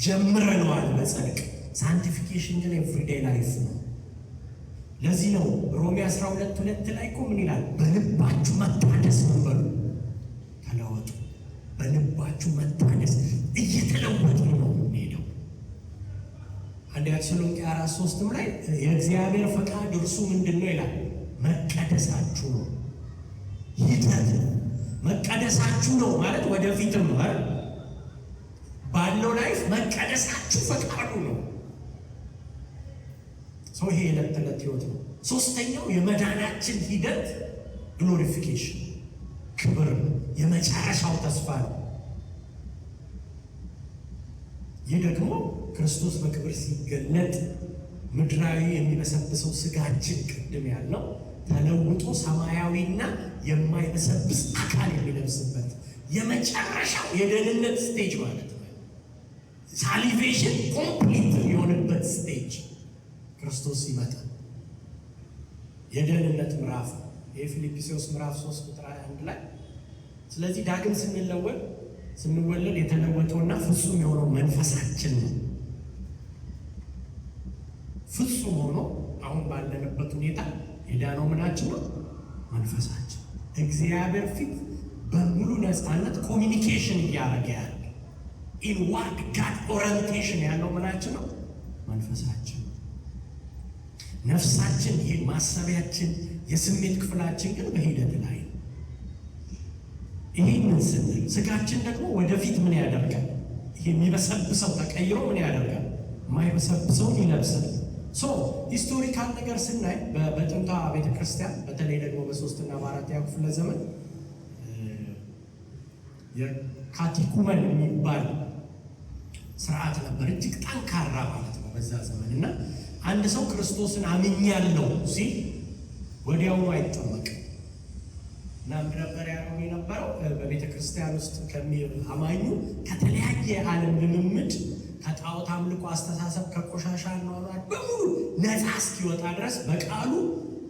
ጀምረነዋል በጽድቅ። ሳንቲፊኬሽን ግን ኤቭሪዴይ ላይፍ ነው። ለዚህ ነው ሮሜ 12:2 ላይ እኮ ምን ይላል? በልባችሁ መታደስ ምን በሉ ተለወጡ። በልባችሁ መታደስ እየተለወጡ ነው የምንሄደው። አንደኛ ተሰሎንቄ 4:3 ላይ የእግዚአብሔር ፈቃድ እርሱ ምንድን ነው ይላል? መቀደሳችሁ ነው። ሂደት መቀደሳችሁ ነው ማለት ወደፊትም ነው አይደል? ባለው ላይፍ መቀደሳችሁ ፈቃዱ ነው። ሰው ይሄ የዕለት ተዕለት ህይወት ነው። ሶስተኛው የመዳናችን ሂደት ግሎሪፊኬሽን ክብር ነው። የመጨረሻው ተስፋ ነው። ይህ ደግሞ ክርስቶስ በክብር ሲገለጥ ምድራዊ የሚበሰብሰው ስጋችን ቅድም ያለው ተለውጦ ሰማያዊና የማይበሰብስ አካል የሚለብስበት የመጨረሻው የደህንነት ስቴጅ ማለት ነው። ሳሊቬሽን ኮምፕሊት የሆነበት ስቴጅ ክርስቶስ ሲመጣ የደህንነት ምዕራፍ ነው። የፊልጵስዩስ ምዕራፍ 3:1 ላይ ስለዚህ ዳግም ስንወለድ የተለወጠውና ፍጹም የሆነው መንፈሳችን ነው። ፍጹም ሆኖ አሁን ባለንበት ሁኔታ የዳነው ምናችን ነው? መንፈሳችን። እግዚአብሔር ፊት በሙሉ ነፃነት ኮሚኒኬሽን እያደረገ ያለ ኢንዋርድ ጋድ ኦሪንቴሽን ያለው ምናችን ነው? መንፈሳችን። ነፍሳችን ይህ ማሰቢያችን የስሜት ክፍላችን ግን በሂደት ላይ ነው። ይህንን ስንል ስጋችን ደግሞ ወደፊት ምን ያደርጋል? ይህ የሚበሰብሰው ተቀይሮ ምን ያደርጋል? የማይበሰብሰውን ይለብሳል። ሂስቶሪካል ነገር ስናይ በጥንቷ ቤተክርስቲያን በተለይ ደግሞ በ3ኛ በ4ኛው ክፍለ ዘመን የካቲኩመን የሚባል ስርዓት ነበር። እጅግ ጠንካራ ማለት ነው በዛ ዘመን እና አንድ ሰው ክርስቶስን አምኛለሁ ሲል ወዲያውኑ አይጠመቅም። እና ምን ነበር ያለው የነበረው በቤተ ክርስቲያን ውስጥ ከሚያማኙ ከተለያየ ዓለም ልምምድ ከጣዖት አምልኮ አስተሳሰብ ከቆሻሻ ነው በሙሉ ነፃ እስኪወጣ ድረስ በቃሉ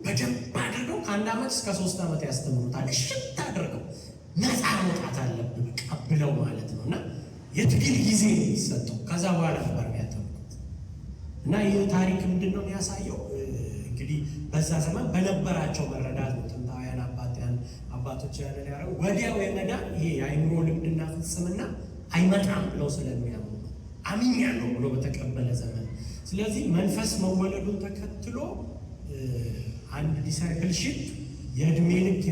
በደንብ አድርገው ከ1 ዓመት እስከ 3 ዓመት ያስተምሩታል። እሽት አድርገው ነፃ መውጣት አለብን ቀብለው ማለት ነው። እና የትግል ጊዜ ይሰጠው ከዛ በኋላ ነበር የሚያጠምቁት። እና ይህ ታሪክ ምንድን ነው የሚያሳየው? እንግዲህ በዛ ዘመን በነበራቸው መረዳት ነው ጥንታውያን አባቶች ያለን ያረው ወዲያው የመዳን ይሄ የአይምሮ ልምድና ፍጽምና አይመጣም ብለው ስለሚያምኑ አምኛለሁ ብሎ በተቀበለ ዘመን። ስለዚህ መንፈስ መወለዱን ተከትሎ አንድ ዲሳይፕልሺፕ የእድሜ ልክ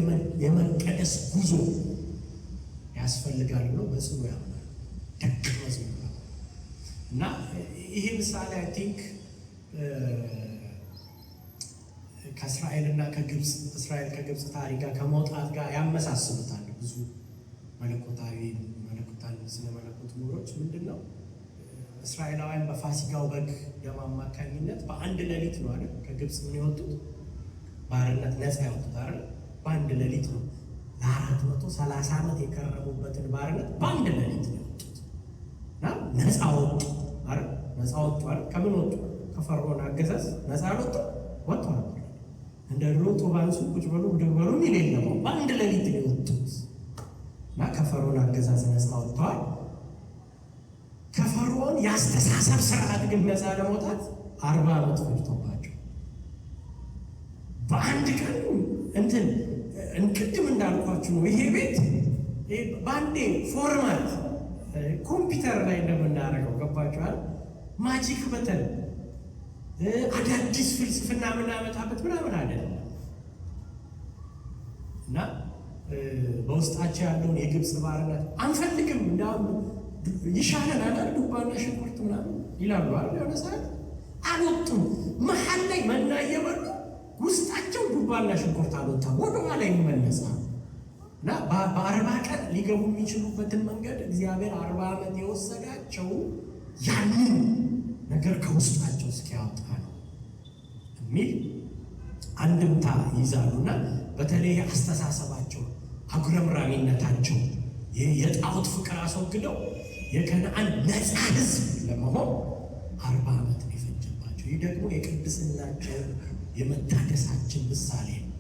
የመቀደስ ጉዞ ያስፈልጋል ብሎ በጽኑ ያምናል ደቅ መዝሙር። እና ይሄ ምሳሌ አይ ቲንክ ከእስራኤልና ከግብፅ እስራኤል ከግብፅ ታሪክ ጋር ከመውጣት ጋር ያመሳስሉታል። ብዙ መለኮታዊ ስነ መለኮት ምሁሮች ምንድን ነው እስራኤላውያን በፋሲካው በግ ደም አማካኝነት በአንድ ሌሊት ነው አይደል ከግብፅ ምን የወጡት ባርነት ነፃ ያወጡት አይደል በአንድ ሌሊት ነው። ለ430 ዓመት የከረሙበትን ባርነት በአንድ ሌሊት ነው ያወጡት እና ነፃ ወጡ አይደል ነፃ ወጡ አይደል ከምን ወጡ ከፈርዖን አገዛዝ ነፃ ወጡ ወጡ እንደ ሮቶ ባንሱ ቁጭ ብሎ ደበሩ ይል ነው በአንድ ሌሊት ነው የወጡት እና ከፈርዖን አገዛዝ ነፃ ወጥተዋል። ከፈርዖን ያስተሳሰብ ስርዓት ግን ነፃ ለመውጣት 40 ዓመት ፈጅቶባቸው በአንድ ቀን እንትን እንቅድም እንዳልኳችሁ ነው። ይሄ ቤት በአንዴ ፎርማት ኮምፒውተር ላይ እንደምናደርገው ገባችኋል? ማጂክ በተን አዳዲስ ፍልስፍና የምናመጣበት ምናምን አይደለም። እና በውስጣቸው ያለውን የግብፅ ባርነት አንፈልግም እንዳውም ይሻለናል ዱባና ሽንኩርት ምናምን ይላሉ አይደል? የሆነ ሰዓት አልወጡም። መሀል ላይ መና እየበሉ ውስጣቸው ዱባና ሽንኩርት አልወጣም። ወደ ኋላ ይመለሳል። እና በ40 ቀን ሊገቡ የሚችሉበትን መንገድ እግዚአብሔር 40 ዓመት የወሰዳቸው ያንን ነገር ከውስጣቸው እስኪያወጣ ነው የሚል አንድምታ ይይዛሉና በተለይ አስተሳሰባቸው አጉረምራሚነታቸው የጣዖት ፍቅር አስወግደው የከነዓን ነፃ ሕዝብ ለመሆን 40 ዓመት ነው የፈጀባቸው። ይህ ደግሞ የቅድስናቸው የመታደሳችን ምሳሌ ነው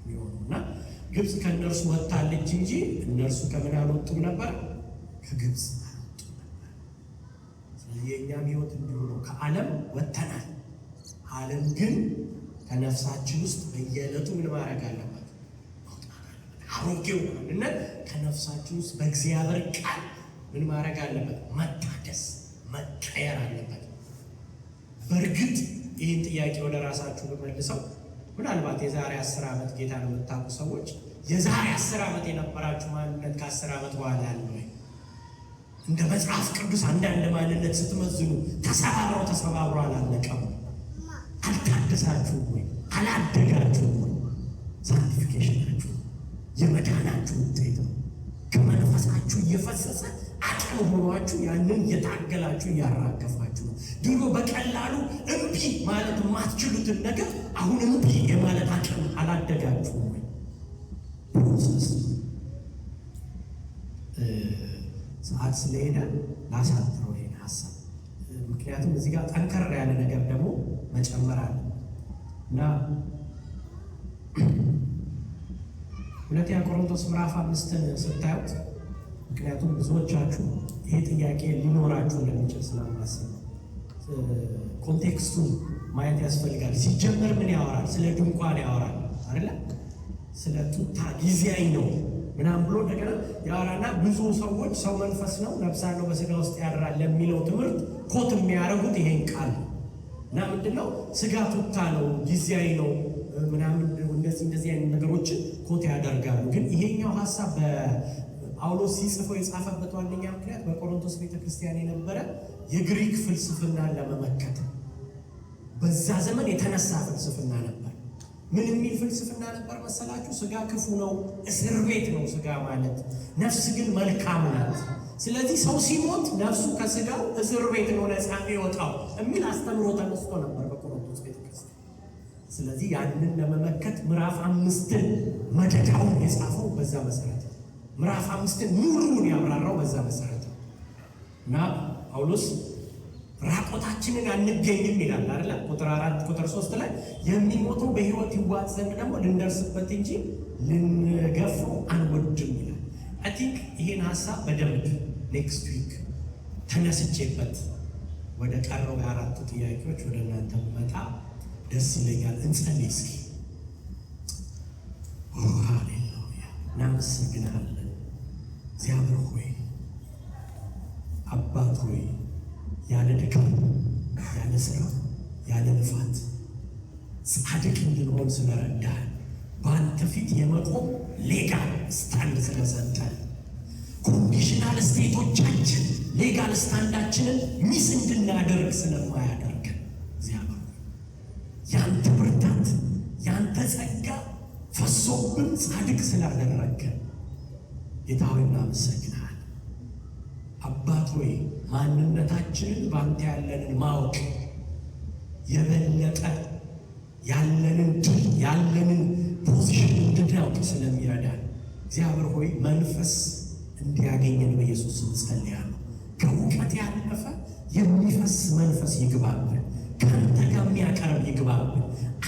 የሚሆኑና ግብፅ ከእነርሱ ወጥታለች እንጂ እነርሱ ከምን አልወጡም ነበር? ከግብፅ አልወጡም ነበር። ስለዚህ የእኛም ሕይወት እንዲሁ ነው። ከዓለም ወጥተናል። ዓለም ግን ከነፍሳችን ውስጥ በየዕለቱ ምን ማድረግ አለበት? አሮጌው ማንነት ከነፍሳችን ውስጥ በእግዚአብሔር ቃል ምን ማድረግ አለበት? መታደስ መቀየር አለበት። በእርግጥ ይህን ጥያቄ ወደ ራሳችሁ ብመልሰው ምናልባት የዛሬ 10 ዓመት ጌታ ነው የምታውቁ ሰዎች የዛሬ 10 ዓመት የነበራችሁ ማንነት ከ10 ዓመት በኋላ ያለ ወይ? እንደ መጽሐፍ ቅዱስ አንዳንድ ማንነት ስትመዝኑ ተሰባብሮ አላለቀም። አልታደሳችሁም ወይ? አላደጋችሁም ወይ? ሳንቲፊኬሽናችሁ የመዳናችሁ ውጤት ነው። ከመንፈሳችሁ እየፈሰሰ አቅም ሆኗችሁ ያንን እየታገላችሁ እያራገፋችሁ ነው። ድሮ በቀላሉ እምቢ ማለት የማትችሉትን ነገር አሁን እምቢ የማለት አቅም አላደጋችሁም ወይ? ፕሮሰስ ሰዓት ስለሄደ ላሳጥረው ይሄን ሀሳብ። ምክንያቱም እዚህ ጋር ጠንከር ያለ ነገር ደግሞ መጨመር አለ እና 2 ቆሮንቶስ ምዕራፍ 5ን ስታዩት ምክንያቱም ብዙዎቻችሁ ይሄ ጥያቄ ሊኖራችሁ እንደሚችል ስለማስብ ኮንቴክስቱን ማየት ያስፈልጋል። ሲጀመር ምን ያወራል? ስለ ድንኳን ያወራል አይደለ? ስለ ቱታ ጊዜያዊ ነው ምናምን ብሎ እንደገና ያወራና ብዙ ሰዎች ሰው መንፈስ ነው ነፍስ አለው በስጋ ውስጥ ያድራል ለሚለው ትምህርት ኮት የሚያደርጉት ይሄን ቃል እና ምንድነው ስጋ ቱታ ነው ጊዜያዊ ነው ምናምን እንደዚህ አይነት ነገሮችን ኮት ያደርጋሉ። ግን ይሄኛው ሀሳብ በጳውሎስ ሲጽፈው የጻፈበት ዋነኛ ምክንያት በቆሮንቶስ ቤተክርስቲያን የነበረ የግሪክ ፍልስፍናን ለመመከት በዛ ዘመን የተነሳ ፍልስፍና ነበር። ምን የሚል ፍልስፍና ነበር መሰላችሁ? ስጋ ክፉ ነው፣ እስር ቤት ነው ስጋ ማለት፣ ነፍስ ግን መልካም ናት። ስለዚህ ሰው ሲሞት ነፍሱ ከስጋው እስር ቤት ነው ነፃ የሚወጣው የሚል አስተምሮ ተነስቶ ነበር በቆሮንቶስ ቤተክርስቲያን። ስለዚህ ያንን ለመመከት ምዕራፍ 5ን መደዳውን የጻፈው በዛ መሰረት ነው። ምዕራፍ 5ን ሙሉውን ያብራራው በዛ መሰረት ነው። እና ጳውሎስ ራቆታችንን አንገኝም ይላል አይደል? ቁጥር 4 ቁጥር 3 ላይ የሚሞተው በሕይወት ይዋጥ ዘንድ ደግሞ ልንደርስበት እንጂ ልንገፋው አንወድም ይላል። አይ ቲንክ ይሄን ሀሳብ በደንብ ኔክስት ዊክ ተነስቼበት ወደ ቀረው የአራቱ ጥያቄዎች ወደ እናንተ መጣ ደስ ይለኛል። እንጸልይ እስኪ። ሃሌሉያ! እናመሰግናለን እግዚአብሔር ሆይ፣ አባት ሆይ፣ ያለ ድካም ያለ ስራ ያለ ልፋት ጻድቅ እንድንሆን ስለረዳን በአንተ ፊት የመቆም ሌጋል ስታንድ ስለሰጠን ኮንዲሽናል ስቴቶቻችን ሌጋል ስታንዳችንን ሚስ እንድናደርግ ስለማያደርግ እግዚአብሔር ያንተ ብርታት ያንተ ጸጋ ፈሶብን ጻድቅ ስላደረገን ጌታ ሆይ እናመሰግናለን። አባት ሆይ ማንነታችንን በአንተ ያለንን ማወቅ የበለጠ ያለንን ድል ያለንን ፖዚሽን እንድናውቅ ስለሚረዳን እግዚአብሔር ሆይ መንፈስ እንዲያገኘን በኢየሱስ ስም ጸልያለሁ። ከእውቀት ያለፈ የሚፈስ መንፈስ ይግባብን። ከአንተ ጋር የሚያቀርብ ይግባብን።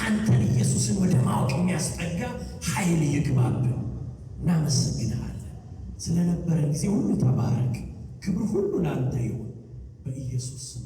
አንተን ኢየሱስን ወደ ማወቅ የሚያስጠጋ ኃይል ይግባብን። እናመሰግንሃለን። ስለነበረን ጊዜ ሁሉ ተባረክ። ክብር ሁሉ ለአንተ ይሁን በኢየሱስ ስም።